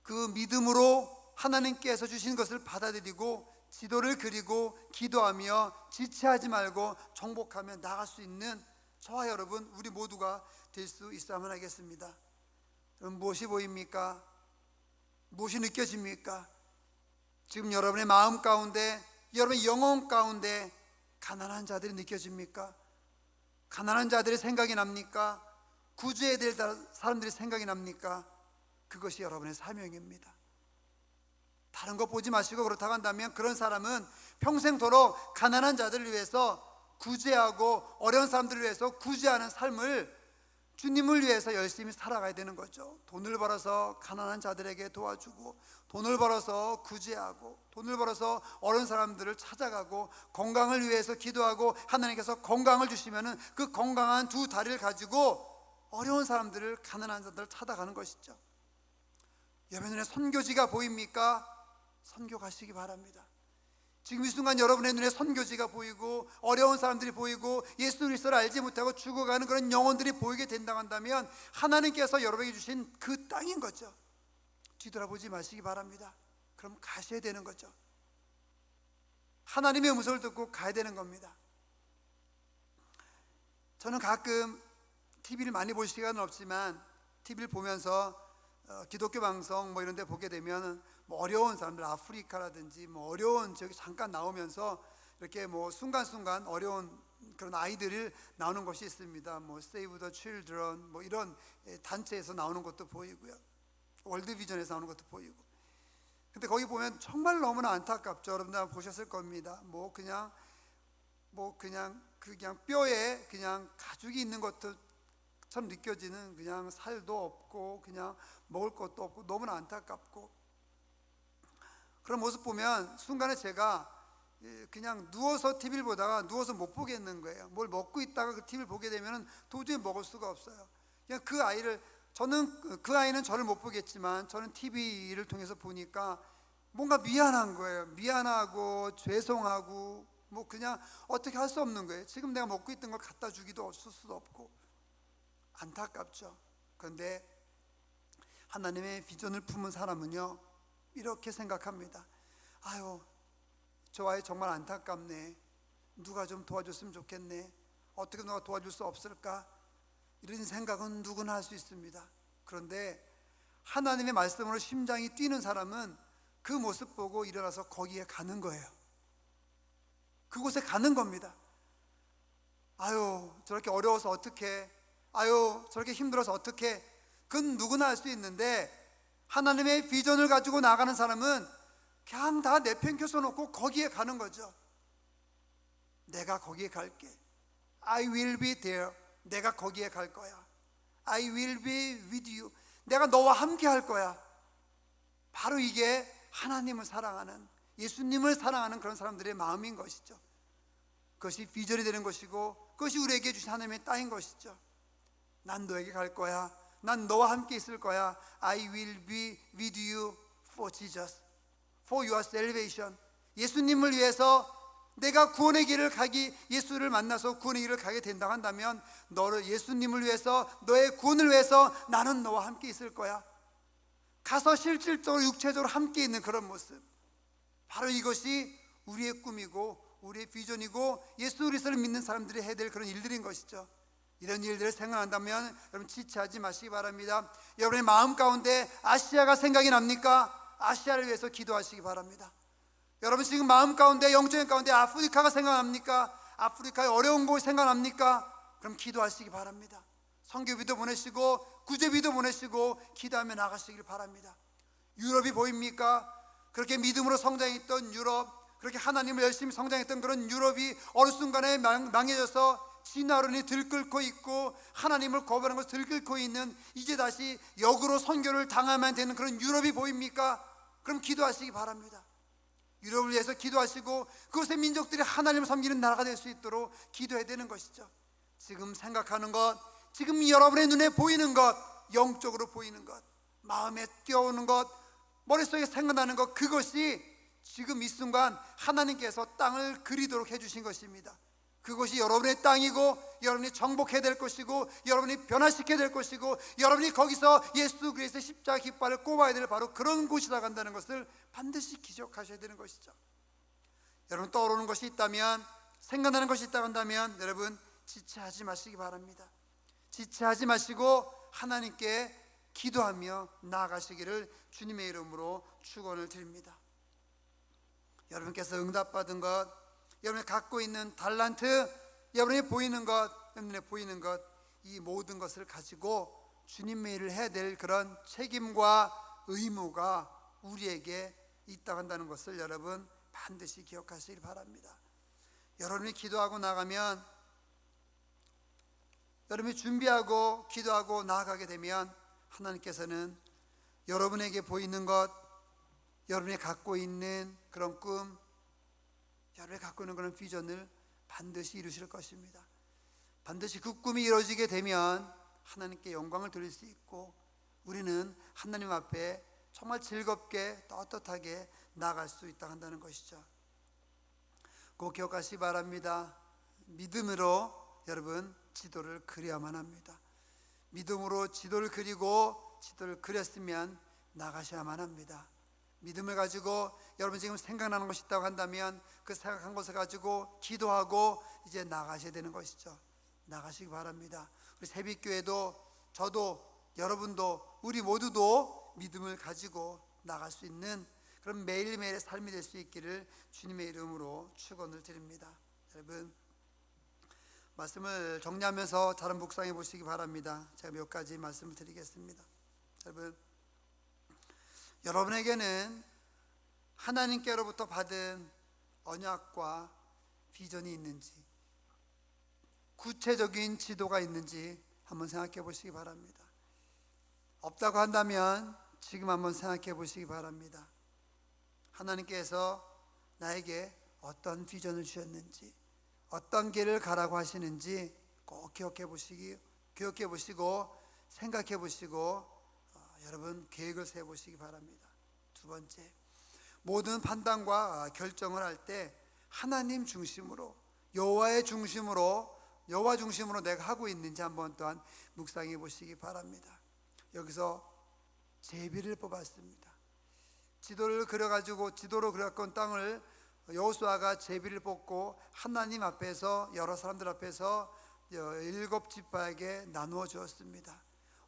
그 믿음으로 하나님께서 주신 것을 받아들이고 지도를 그리고 기도하며 지체하지 말고 정복하며 나갈 수 있는 저와 여러분, 우리 모두가 될 수 있어야만 하겠습니다. 여러분, 무엇이 보입니까? 무엇이 느껴집니까? 지금 여러분의 마음 가운데, 여러분의 영혼 가운데 가난한 자들이 느껴집니까? 가난한 자들의 생각이 납니까? 구제해야 될 사람들이 생각이 납니까? 그것이 여러분의 사명입니다. 다른 거 보지 마시고 그렇다고 한다면 그런 사람은 평생토록 가난한 자들을 위해서 구제하고 어려운 사람들을 위해서 구제하는 삶을 주님을 위해서 열심히 살아가야 되는 거죠. 돈을 벌어서 가난한 자들에게 도와주고, 돈을 벌어서 구제하고, 돈을 벌어서 어려운 사람들을 찾아가고, 건강을 위해서 기도하고, 하나님께서 건강을 주시면은 그 건강한 두 다리를 가지고 어려운 사람들을, 가난한 자들을 찾아가는 것이죠. 여러분 눈에 선교지가 보입니까? 선교 가시기 바랍니다. 지금 이 순간 여러분의 눈에 선교지가 보이고 어려운 사람들이 보이고 예수 그리스도를 알지 못하고 죽어가는 그런 영혼들이 보이게 된다고 한다면 하나님께서 여러분에게 주신 그 땅인 거죠. 뒤돌아보지 마시기 바랍니다. 그럼 가셔야 되는 거죠. 하나님의 음성을 듣고 가야 되는 겁니다. 저는 가끔 TV를 많이 볼 시간은 없지만 TV를 보면서 기독교 방송 뭐 이런 데 보게 되면 뭐 어려운 사람들, 아프리카라든지 뭐 어려운 저기 잠깐 나오면서 이렇게 뭐 순간순간 어려운 그런 아이들이 나오는 것이 있습니다. 뭐 Save the Children 뭐 이런 단체에서 나오는 것도 보이고요. 월드비전에서 나오는 것도 보이고. 근데 거기 보면 정말 너무나 안타깝죠. 여러분들 보셨을 겁니다. 뭐 그냥 뼈에 그냥 가죽이 있는 것처럼 느껴지는, 그냥 살도 없고 그냥 먹을 것도 없고 너무나 안타깝고, 그런 모습 보면 순간에 제가 그냥 누워서 TV를 보다가 누워서 못 보겠는 거예요. 뭘 먹고 있다가 그 TV를 보게 되면 도저히 먹을 수가 없어요. 그냥 그 아이를, 저는 그 아이는 저를 못 보겠지만 저는 TV를 통해서 보니까 뭔가 미안한 거예요. 미안하고 죄송하고 뭐 그냥 어떻게 할 수 없는 거예요. 지금 내가 먹고 있던 걸 갖다 주기도 없을 수도 없고 안타깝죠. 그런데 하나님의 비전을 품은 사람은요 이렇게 생각합니다. 아유, 저 아이 정말 안타깝네. 누가 좀 도와줬으면 좋겠네. 어떻게 누가 도와줄 수 없을까? 이런 생각은 누구나 할 수 있습니다. 그런데 하나님의 말씀으로 심장이 뛰는 사람은 그 모습 보고 일어나서 거기에 가는 거예요. 그곳에 가는 겁니다. 아유, 저렇게 어려워서 어떡해. 아유, 저렇게 힘들어서 어떡해. 그건 누구나 할 수 있는데 하나님의 비전을 가지고 나가는 사람은 그냥 다 내팽겨 놓고 거기에 가는 거죠. 내가 거기에 갈게. I will be there. 내가 거기에 갈 거야. I will be with you. 내가 너와 함께 할 거야. 바로 이게 하나님을 사랑하는, 예수님을 사랑하는 그런 사람들의 마음인 것이죠. 그것이 비전이 되는 것이고 그것이 우리에게 주신 하나님의 땅인 것이죠. 난 너에게 갈 거야. 난 너와 함께 있을 거야. I will be with you for Jesus, for your salvation. 예수님을 위해서 내가 구원의 길을 가기, 예수를 만나서 구원의 길을 가게 된다고 한다면 너를, 예수님을 위해서, 너의 구원을 위해서 나는 너와 함께 있을 거야. 가서 실질적으로 육체적으로 함께 있는 그런 모습, 바로 이것이 우리의 꿈이고 우리의 비전이고 예수 그리스도를 믿는 사람들이 해야 될 그런 일들인 것이죠. 이런 일들을 생각한다면 여러분 지체하지 마시기 바랍니다. 여러분의 마음 가운데 아시아가 생각이 납니까? 아시아를 위해서 기도하시기 바랍니다. 여러분 지금 마음 가운데, 영적인 가운데 아프리카가 생각납니까? 아프리카의 어려운 곳이 생각납니까? 그럼 기도하시기 바랍니다. 선교비도 보내시고 구제비도 보내시고 기도하며 나가시길 바랍니다. 유럽이 보입니까? 그렇게 믿음으로 성장했던 유럽, 그렇게 하나님을 열심히 성장했던 그런 유럽이 어느 순간에 망해져서 진화론이 들끓고 있고 하나님을 거부하는 것을 들끓고 있는, 이제 다시 역으로 선교를 당하면 되는 그런 유럽이 보입니까? 그럼 기도하시기 바랍니다. 유럽을 위해서 기도하시고 그곳의 민족들이 하나님을 섬기는 나라가 될 수 있도록 기도해야 되는 것이죠. 지금 생각하는 것, 지금 여러분의 눈에 보이는 것, 영적으로 보이는 것, 마음에 뛰어오는 것, 머릿속에 생각나는 것, 그것이 지금 이 순간 하나님께서 땅을 그리도록 해주신 것입니다. 그것이 여러분의 땅이고 여러분이 정복해야 될 것이고 여러분이 변화시켜야 될 것이고 여러분이 거기서 예수 그리스도의 십자가 깃발을 꼽아야 될 바로 그런 곳이라고 한다는 것을 반드시 기억하셔야 되는 것이죠. 여러분, 떠오르는 것이 있다면, 생각나는 것이 있다고 한다면 여러분 지체하지 마시기 바랍니다. 지체하지 마시고 하나님께 기도하며 나아가시기를 주님의 이름으로 축원을 드립니다. 여러분께서 응답받은 것, 여러분이 갖고 있는 달란트, 여러분이 보이는 것, 여러분의 보이는 것, 이 모든 것을 가지고 주님의 일을 해야 될 그런 책임과 의무가 우리에게 있다고 한다는 것을 여러분 반드시 기억하시길 바랍니다. 여러분이 기도하고 나가면, 여러분이 준비하고 기도하고 나아가게 되면 하나님께서는 여러분에게 보이는 것, 여러분이 갖고 있는 그런 꿈, 여러분이 갖고 있는 그런 비전을 반드시 이루실 것입니다. 반드시 그 꿈이 이루어지게 되면 하나님께 영광을 돌릴 수 있고 우리는 하나님 앞에 정말 즐겁게 떳떳하게 나아갈 수 있다 한다는 것이죠. 꼭 기억하시기 바랍니다. 믿음으로 여러분 지도를 그려야만 합니다. 믿음으로 지도를 그리고 지도를 그렸으면 나가셔야만 합니다. 믿음을 가지고 여러분 지금 생각나는 것이 있다고 한다면 그 생각한 것을 가지고 기도하고 이제 나가셔야 되는 것이죠. 나가시기 바랍니다. 우리 새빛교회도 저도 여러분도 우리 모두도 믿음을 가지고 나갈 수 있는 그런 매일매일의 삶이 될 수 있기를 주님의 이름으로 축원을 드립니다. 여러분, 말씀을 정리하면서 잘 묵상해 보시기 바랍니다. 제가 몇 가지 말씀을 드리겠습니다. 여러분, 여러분에게는 하나님께로부터 받은 언약과 비전이 있는지, 구체적인 지도가 있는지 한번 생각해 보시기 바랍니다. 없다고 한다면 지금 한번 생각해 보시기 바랍니다. 하나님께서 나에게 어떤 비전을 주셨는지, 어떤 길을 가라고 하시는지 꼭 기억해 보시고 생각해 보시고 여러분 계획을 세워 보시기 바랍니다. 두 번째, 모든 판단과 결정을 할 때 하나님 중심으로, 여호와 중심으로 내가 하고 있는지 한번 또한 묵상해 보시기 바랍니다. 여기서 제비를 뽑았습니다. 지도로 그려갖고 땅을 여호수아가 제비를 뽑고 하나님 앞에서, 여러 사람들 앞에서 7지파에게 나누어 주었습니다.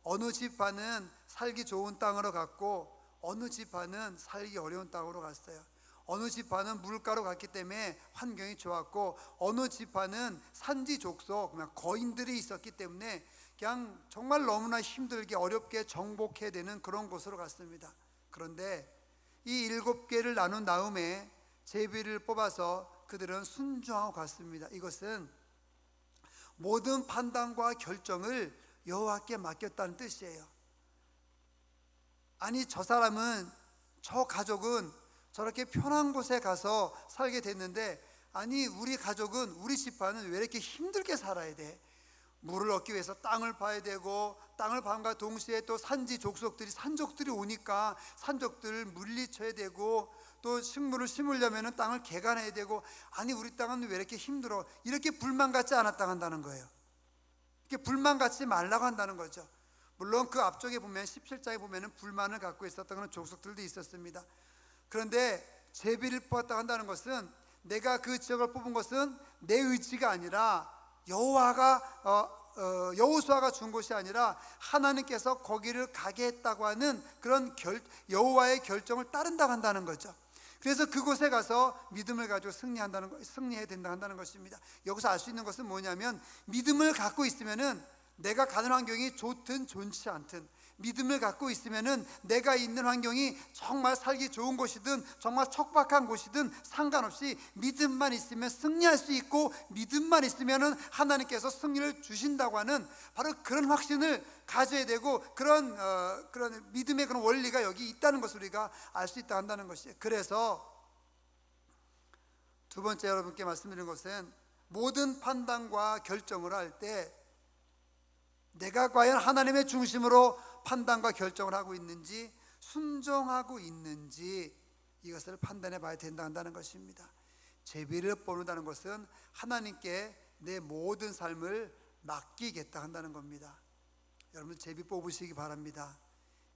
어느 지파는 살기 좋은 땅으로 갔고 어느 지파는 살기 어려운 땅으로 갔어요. 어느 지파는 물가로 갔기 때문에 환경이 좋았고 어느 지파는 산지 족속, 그냥 거인들이 있었기 때문에 그냥 정말 너무나 힘들게 어렵게 정복해야 되는 그런 곳으로 갔습니다. 그런데 이 7개를 나눈 다음에 제비를 뽑아서 그들은 순종하고 갔습니다. 이것은 모든 판단과 결정을 여호와께 맡겼다는 뜻이에요. 아니, 저 가족은 저렇게 편한 곳에 가서 살게 됐는데, 아니 우리 가족은, 우리 지파는 왜 이렇게 힘들게 살아야 돼? 물을 얻기 위해서 땅을 파야 되고, 땅을 파는가 동시에 또 산족들이 오니까 산족들을 물리쳐야 되고, 또 식물을 심으려면 땅을 개간해야 되고, 아니 우리 땅은 왜 이렇게 힘들어? 이렇게 불만 갖지 않았다고 한다는 거예요. 이렇게 불만 갖지 말라고 한다는 거죠. 물론 그 앞쪽에 보면 17장에 보면 불만을 갖고 있었던 그런 족속들도 있었습니다. 그런데 제비를 뽑았다고 한다는 것은, 내가 그 지역을 뽑은 것은 내 의지가 아니라 여호수아가 준 것이 아니라 하나님께서 거기를 가게 했다고 하는 그런 여호와의 결정을 따른다고 한다는 거죠. 그래서 그곳에 가서 믿음을 가지고 승리해야 된다 한다는 것입니다. 여기서 알 수 있는 것은 뭐냐면, 믿음을 갖고 있으면은 내가 가는 환경이 좋든 좋지 않든, 믿음을 갖고 있으면은 내가 있는 환경이 정말 살기 좋은 곳이든 정말 척박한 곳이든 상관없이 믿음만 있으면 승리할 수 있고, 믿음만 있으면은 하나님께서 승리를 주신다고 하는 바로 그런 확신을 가져야 되고, 그런 믿음의 그런 원리가 여기 있다는 것을 우리가 알 수 있다 한다는 것이에요. 그래서 두 번째 여러분께 말씀드리는 것은, 모든 판단과 결정을 할 때 내가 과연 하나님의 중심으로 판단과 결정을 하고 있는지, 순종하고 있는지, 이것을 판단해 봐야 된다는 것입니다. 제비를 뽑는다는 것은 하나님께 내 모든 삶을 맡기겠다 한다는 겁니다. 여러분, 제비 뽑으시기 바랍니다.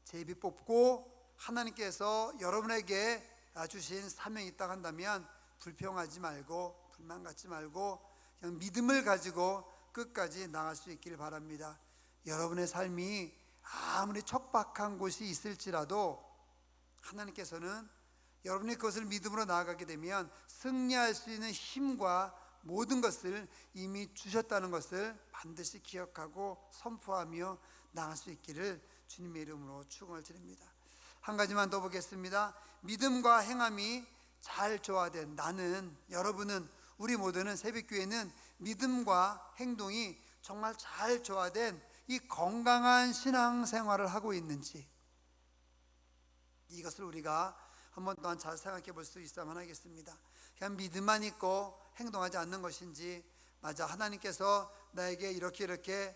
제비 뽑고 하나님께서 여러분에게 주신 사명이 있다 한다면 불평하지 말고 불만 갖지 말고 그냥 믿음을 가지고 끝까지 나갈 수 있기를 바랍니다. 여러분의 삶이 아무리 척박한 곳이 있을지라도 하나님께서는 여러분이 그것을 믿음으로 나아가게 되면 승리할 수 있는 힘과 모든 것을 이미 주셨다는 것을 반드시 기억하고 선포하며 나갈 수 있기를 주님의 이름으로 축원을 드립니다. 한 가지만 더 보겠습니다. 믿음과 행함이 잘 조화된 나는, 여러분은, 우리 모두는, 새벽교회는 믿음과 행동이 정말 잘 조화된 이 건강한 신앙생활을 하고 있는지, 이것을 우리가 한번 또한 잘 생각해 볼 수 있어야만 하겠습니다. 그냥 믿음만 있고 행동하지 않는 것인지, 맞아, 하나님께서 나에게 이렇게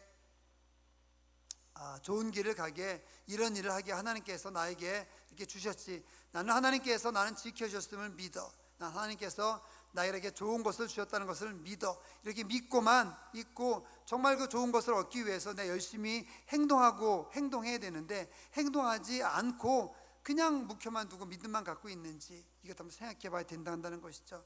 좋은 길을 가게, 이런 일을 하게 하나님께서 나에게 이렇게 주셨지, 나는 하나님께서 나는 지켜주셨음을 믿어, 난 하나님께서 나에게 좋은 것을 주셨다는 것을 믿어, 이렇게 믿고만 있고 정말 그 좋은 것을 얻기 위해서 내가 열심히 행동해야 되는데, 행동하지 않고 그냥 묵혀만 두고 믿음만 갖고 있는지, 이것 한번 생각해 봐야 된다는 것이죠.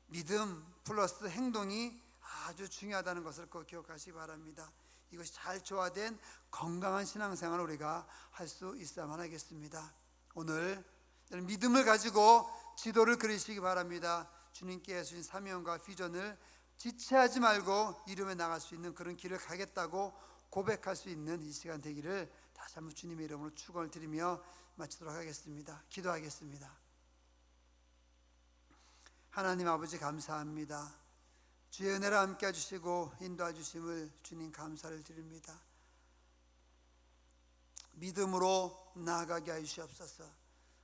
믿음 플러스 행동이 아주 중요하다는 것을 꼭 기억하시기 바랍니다. 이것이 잘 조화된 건강한 신앙생활을 우리가 할 수 있어야만 하겠습니다. 오늘 믿음을 가지고 지도를 그리시기 바랍니다. 주님께 주신 사명과 비전을 지체하지 말고 이루며 나갈 수 있는 그런 길을 가겠다고 고백할 수 있는 이 시간 되기를 다시 한번 주님의 이름으로 축원을 드리며 마치도록 하겠습니다. 기도하겠습니다. 하나님 아버지, 감사합니다. 주의 은혜를 함께 해주시고 인도해 주심을 주님 감사를 드립니다. 믿음으로 나아가게 하여 주시옵소서.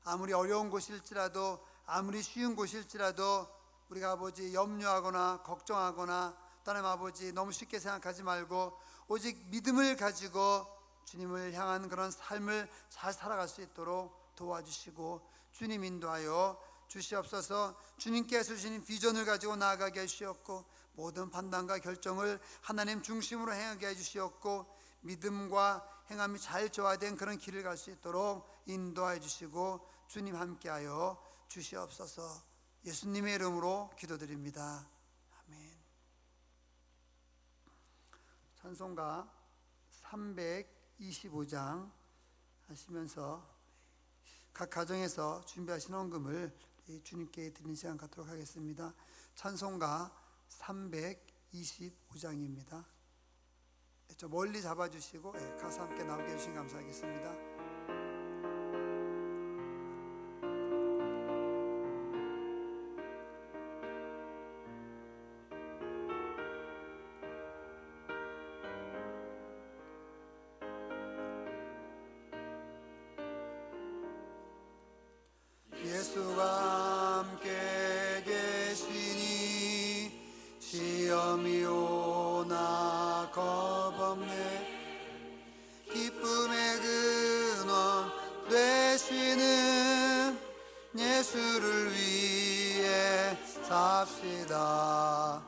아무리 어려운 곳일지라도, 아무리 쉬운 곳일지라도 우리가 아버지 염려하거나 걱정하거나 하나님 아버지 너무 쉽게 생각하지 말고 오직 믿음을 가지고 주님을 향한 그런 삶을 잘 살아갈 수 있도록 도와주시고 주님 인도하여 주시옵소서. 주님께서 주신 비전을 가지고 나아가게 해주시옵고, 모든 판단과 결정을 하나님 중심으로 행하게 해주시옵고, 믿음과 행함이 잘 조화된 그런 길을 갈 수 있도록 인도해 주시고 주님 함께하여 주시옵소서. 예수님의 이름으로 기도드립니다. 아멘. 찬송가 325장 하시면서 각 가정에서 준비하신 헌금을 주님께 드리는 시간 갖도록 하겠습니다. 찬송가 325장입니다. 저 멀리 잡아주시고 가사 함께 나오게 해주시면 감사하겠습니다. 예수가 함께 계시니 시험이 오나 겁없네. 기쁨의 근원 되시는 예수를 위해 삽시다.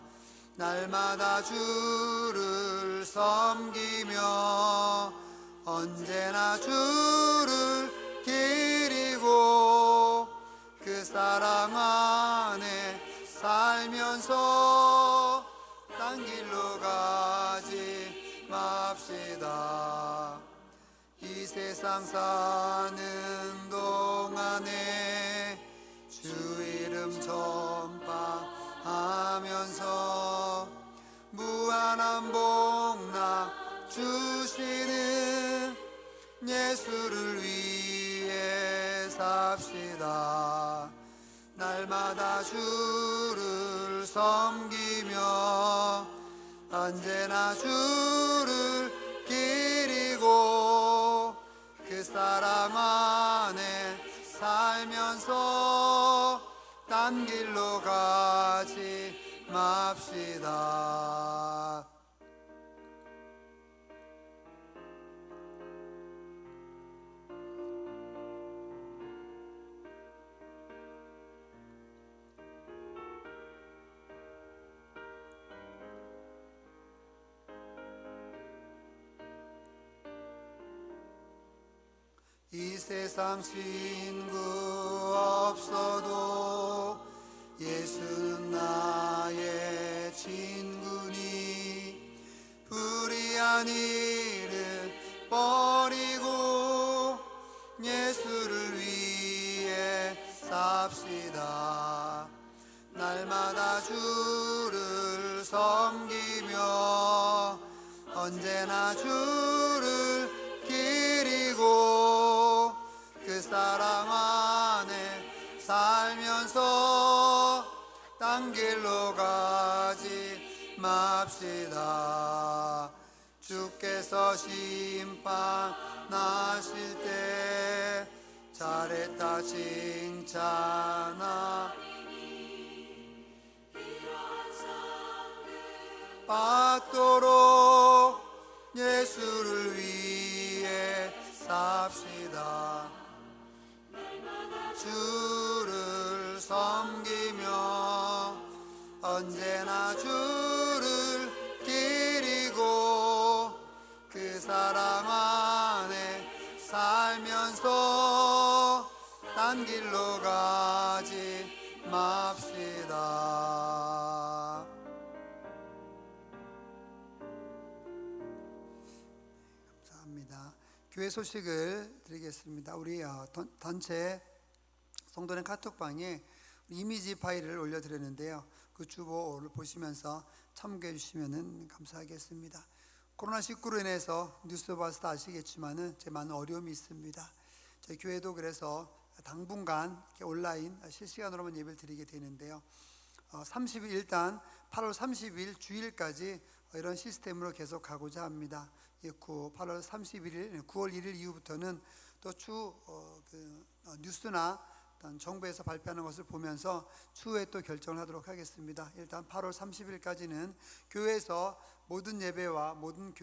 날마다 주를 섬기며 언제나 주를 기리고 그 사랑 안에 살면서 딴 길로 가지 맙시다. 이 세상 사는 동안에 주 이름 전파하면서 무한한 복락 주시는 예수를 위해 삽시다. 날마다 주를 섬기며 언제나 주를 기리고 그 사랑 안에 살면서 딴 길로 가지 맙시다. 이 세상 친구 없어도 예수는 나의 친구니 불의한 일을 버리고 예수를 위해 삽시다. 날마다 주를 섬기며 언제나 주를 기리고 그 사랑 안에 살면서 딴 길로 가지 맙시다. 주께서 심판하실 때 잘했다 칭찬하 받도록 예수를 위해 삽시다. 주를 섬기며 언제나 주를 기리고 그 사랑 안에 살면서 딴 길로 가지 맙시다. 감사합니다. 교회 소식을 드리겠습니다. 우리 단체 성도는 카톡방에 이미지 파일을 올려드렸는데요. 그 주보를 보시면서 참고해 주시면 감사하겠습니다. 코로나19로 인해서 뉴스 봐서 다 아시겠지만 제 많은 어려움이 있습니다. 저희 교회도 그래서 당분간 이렇게 온라인 실시간으로만 예배를 드리게 되는데요. 30일 일단 8월 30일 주일까지 이런 시스템으로 계속 가고자 합니다. 8월 31일, 9월 1일 이후부터는 또 뉴스나 정부에서 발표하는 것을 보면서 추후에 또 결정을 하도록 하겠습니다. 일단 8월 30일까지는 교회에서 모든 예배와 모든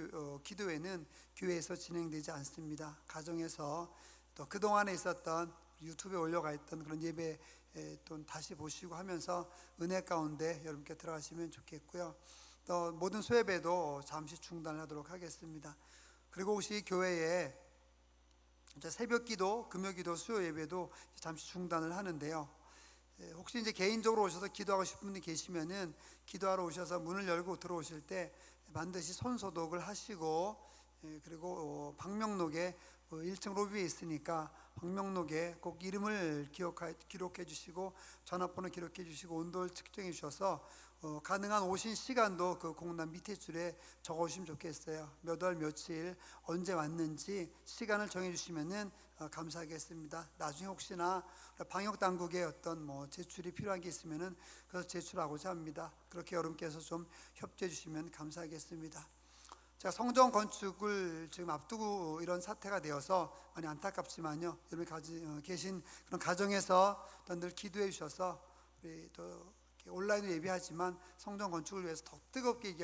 기도회는 교회에서 진행되지 않습니다. 가정에서 또 그동안에 있었던 유튜브에 올려가 있던 그런 예배 또 다시 보시고 하면서 은혜 가운데 여러분께 들어가시면 좋겠고요. 또 모든 소예배도 잠시 중단하도록 하겠습니다. 그리고 혹시 교회에 새벽 기도, 금요 기도, 수요 예배도 잠시 중단을 하는데요. 혹시 이제 개인적으로 오셔서 기도하고 싶은 분이 계시면은 기도하러 오셔서 문을 열고 들어오실 때 반드시 손 소독을 하시고, 그리고 방명록에 1층 로비에 있으니까 방명록에 꼭 이름을 기록해 주시고 전화번호 기록해 주시고 온도를 측정해 주셔서 가능한 오신 시간도 그 공란 밑에 줄에 적어주시면 좋겠어요. 몇 월 며칠 언제 왔는지 시간을 정해 주시면은 감사하겠습니다. 나중에 혹시나 방역 당국의 어떤 제출이 필요한 게 있으면은 그래서 제출하고자 합니다. 그렇게 여러분께서 좀 협조해 주시면 감사하겠습니다. 제가 성전 건축을 지금 앞두고 이런 사태가 되어서 많이 안타깝지만요, 여러분이 계신 그런 가정에서 늘 기도해 주셔서 우리 또 온라인으로 예배하지만 성전 건축을 위해서 더 뜨겁게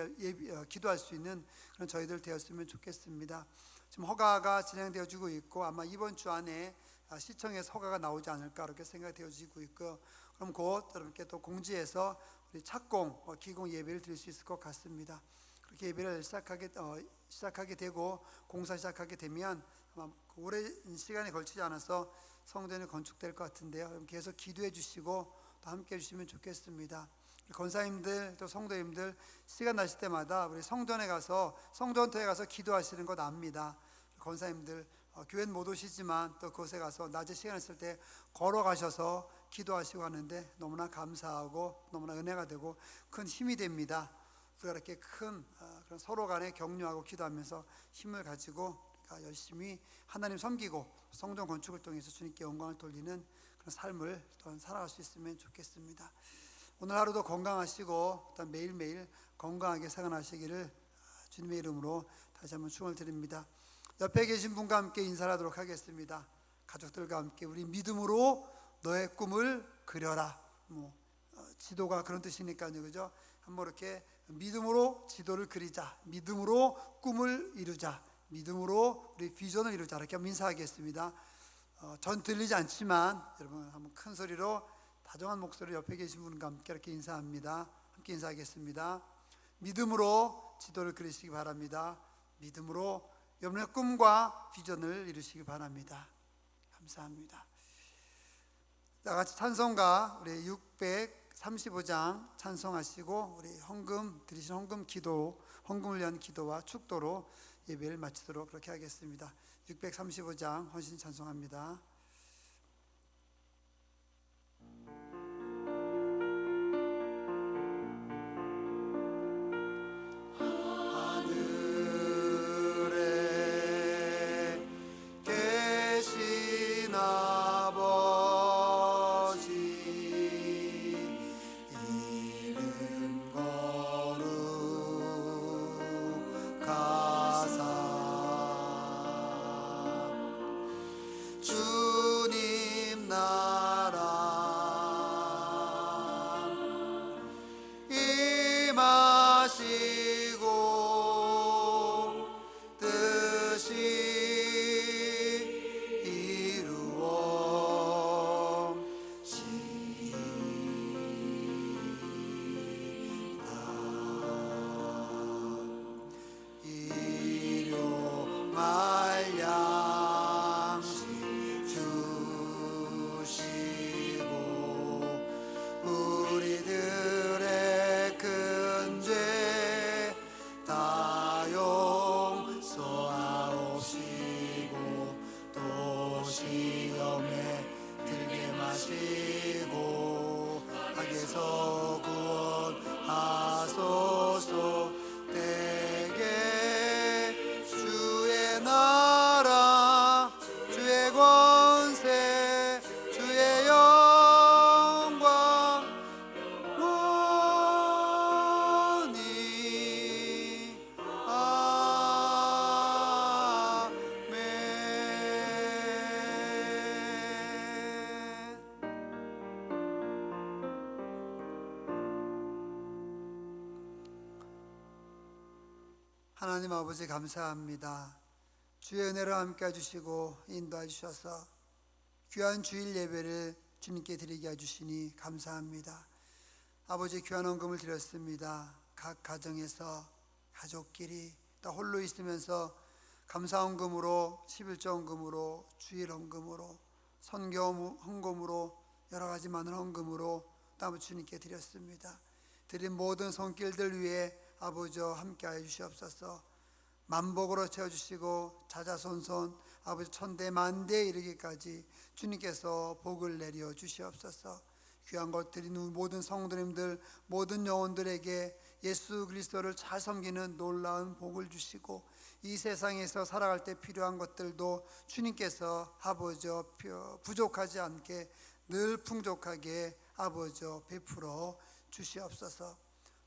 기도할 수 있는 그런 저희들 되었으면 좋겠습니다. 지금 허가가 진행되어지고 있고 아마 이번 주 안에 시청에서 허가가 나오지 않을까 그렇게 생각되어지고 있고, 그럼 곧 여러분께 또 공지해서 우리 착공, 기공 예배를 드릴 수 있을 것 같습니다. 그렇게 예배를 시작하게 되고 공사 시작하게 되면 아마 오랜 시간에 걸치지 않아서 성전이 건축될 것 같은데요. 계속 기도해 주시고 또 함께 해주시면 좋겠습니다. 권사님들 또 성도님들 시간 나실 때마다 우리 성전에 가서 성전터에 가서 기도하시는 것 압니다. 권사님들 교회는 못 오시지만 또 그곳에 가서 낮에 시간 있을 때 걸어가셔서 기도하시고 하는데 너무나 감사하고 너무나 은혜가 되고 큰 힘이 됩니다. 우리가 이렇게 큰 그런 서로 간에 격려하고 기도하면서 힘을 가지고 다 열심히 하나님 섬기고 성전 건축을 통해서 주님께 영광을 돌리는 그런 삶을 또한 살아갈 수 있으면 좋겠습니다. 오늘 하루도 건강하시고 또 매일매일 건강하게 생활하시기를 주님의 이름으로 다시 한번 축원을 드립니다. 옆에 계신 분과 함께 인사하도록 하겠습니다. 가족들과 함께 우리 믿음으로 너의 꿈을 그려라. 지도가 그런 뜻이니까요, 그죠? 한번 이렇게 믿음으로 지도를 그리자, 믿음으로 꿈을 이루자, 믿음으로 우리 비전을 이루자, 이렇게 한번 인사하겠습니다. 전 들리지 않지만 여러분 한번 큰 소리로 다정한 목소리로 옆에 계신 분과 함께 이렇게 인사합니다. 함께 인사하겠습니다. 믿음으로 지도를 그리시기 바랍니다. 믿음으로 여러분의 꿈과 비전을 이루시기 바랍니다. 감사합니다. 다 같이 찬송가 우리 635장 찬송하시고 우리 헌금 드리신 헌금 기도, 헌금을 위한 기도와 축도로 예배를 마치도록 그렇게 하겠습니다. 635장 헌신 찬송합니다. 하나님 아버지 감사합니다. 주의 은혜로 함께 해주시고 인도해 주셔서 귀한 주일 예배를 주님께 드리게 해주시니 감사합니다. 아버지 귀한 헌금을 드렸습니다. 각 가정에서 가족끼리 또 홀로 있으면서 감사 헌금으로, 11조 헌금으로, 주일 헌금으로, 선교 헌금으로, 여러 가지 많은 헌금으로 또 아버지 주님께 드렸습니다. 드린 모든 손길들 위해 아버지 함께하여 주시옵소서. 만복으로 채워주시고 자자손손 아버지 천대 만대에 이르기까지 주님께서 복을 내려 주시옵소서. 귀한 것 드린 모든 성도님들, 모든 영혼들에게 예수 그리스도를 잘 섬기는 놀라운 복을 주시고 이 세상에서 살아갈 때 필요한 것들도 주님께서 아버지 부족하지 않게 늘 풍족하게 아버지 베풀어 주시옵소서.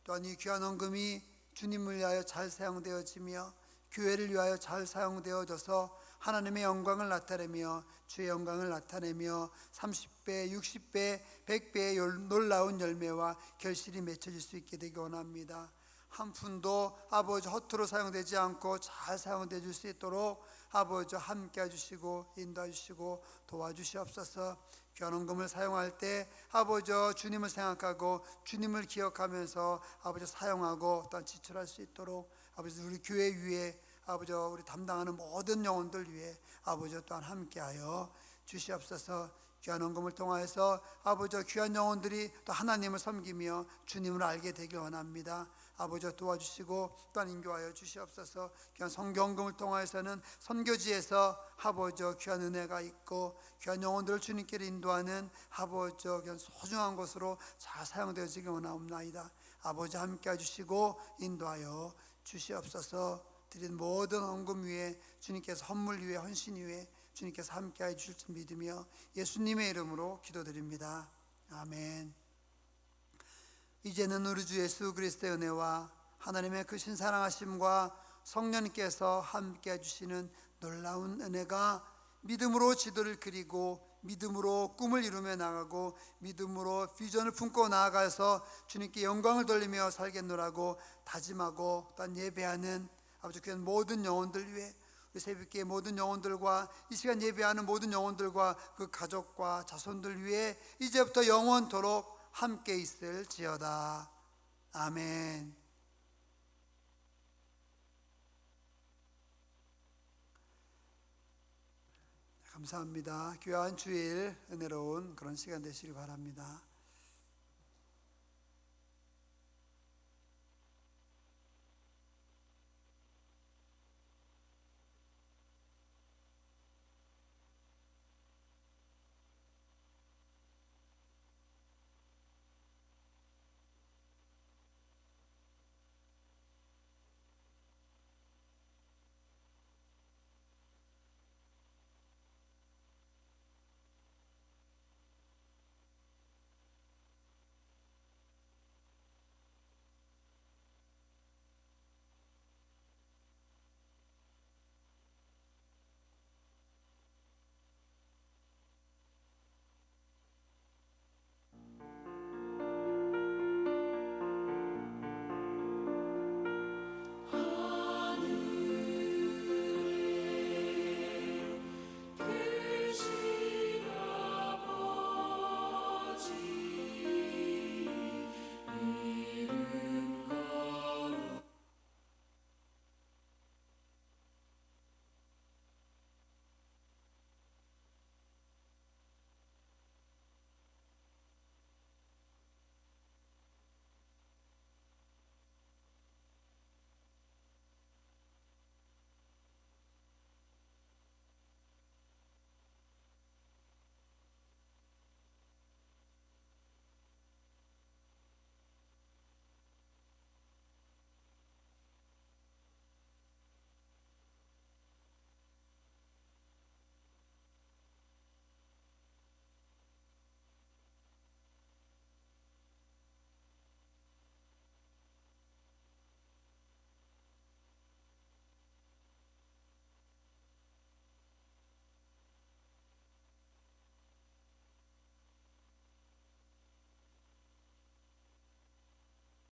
또한 이 귀한 헌금이 주님을 위하여 잘 사용되어지며 교회를 위하여 잘 사용되어져서 하나님의 영광을 나타내며 주의 영광을 나타내며 30배, 60배, 100배의 놀라운 열매와 결실이 맺혀질 수 있게 되기 원합니다. 한 푼도 아버지 허투루 사용되지 않고 잘 사용되어질 수 있도록 아버지 함께 해주시고 인도해 주시고 도와주시옵소서. 귀한 헌금을 사용할 때 아버지 주님을 생각하고 주님을 기억하면서 아버지 사용하고 또한 지출할 수 있도록 아버지 우리 교회 위에 아버지 우리 담당하는 모든 영혼들 위해 아버지 또한 함께하여 주시옵소서. 귀한 헌금을 통하여서 아버지 귀한 영혼들이 또 하나님을 섬기며 주님을 알게 되길 원합니다. 아버지 도와주시고 또한 인도하여 주시옵소서. 귀한 선교헌금을 통하여서는 선교지에서 아버지 귀한 은혜가 있고 귀한 영혼들을 주님께로 인도하는 아버지 귀한 소중한 것으로 잘 사용되어지길 원하옵나이다. 아버지 함께 해주시고 인도하여 주시옵소서. 드린 모든 헌금 위에 주님께서 헌물 위에 헌신 위에 주님께서 함께해 주실 줄 믿으며 예수님의 이름으로 기도드립니다. 아멘. 이제는 우리 주 예수 그리스도의 은혜와 하나님의 크신 사랑하심과 성령님께서 함께해 주시는 놀라운 은혜가 믿음으로 지도를 그리고 믿음으로 꿈을 이루며 나가고 믿음으로 비전을 품고 나아가서 주님께 영광을 돌리며 살겠노라고 다짐하고 또한 예배하는 아버지 귀한 모든 영혼들 위해 우리 새벽기의 모든 영혼들과 이 시간 예배하는 모든 영혼들과 그 가족과 자손들 위해 이제부터 영원토록 함께 있을지어다. 아멘. 감사합니다. 귀한 주일 은혜로운 그런 시간 되시길 바랍니다.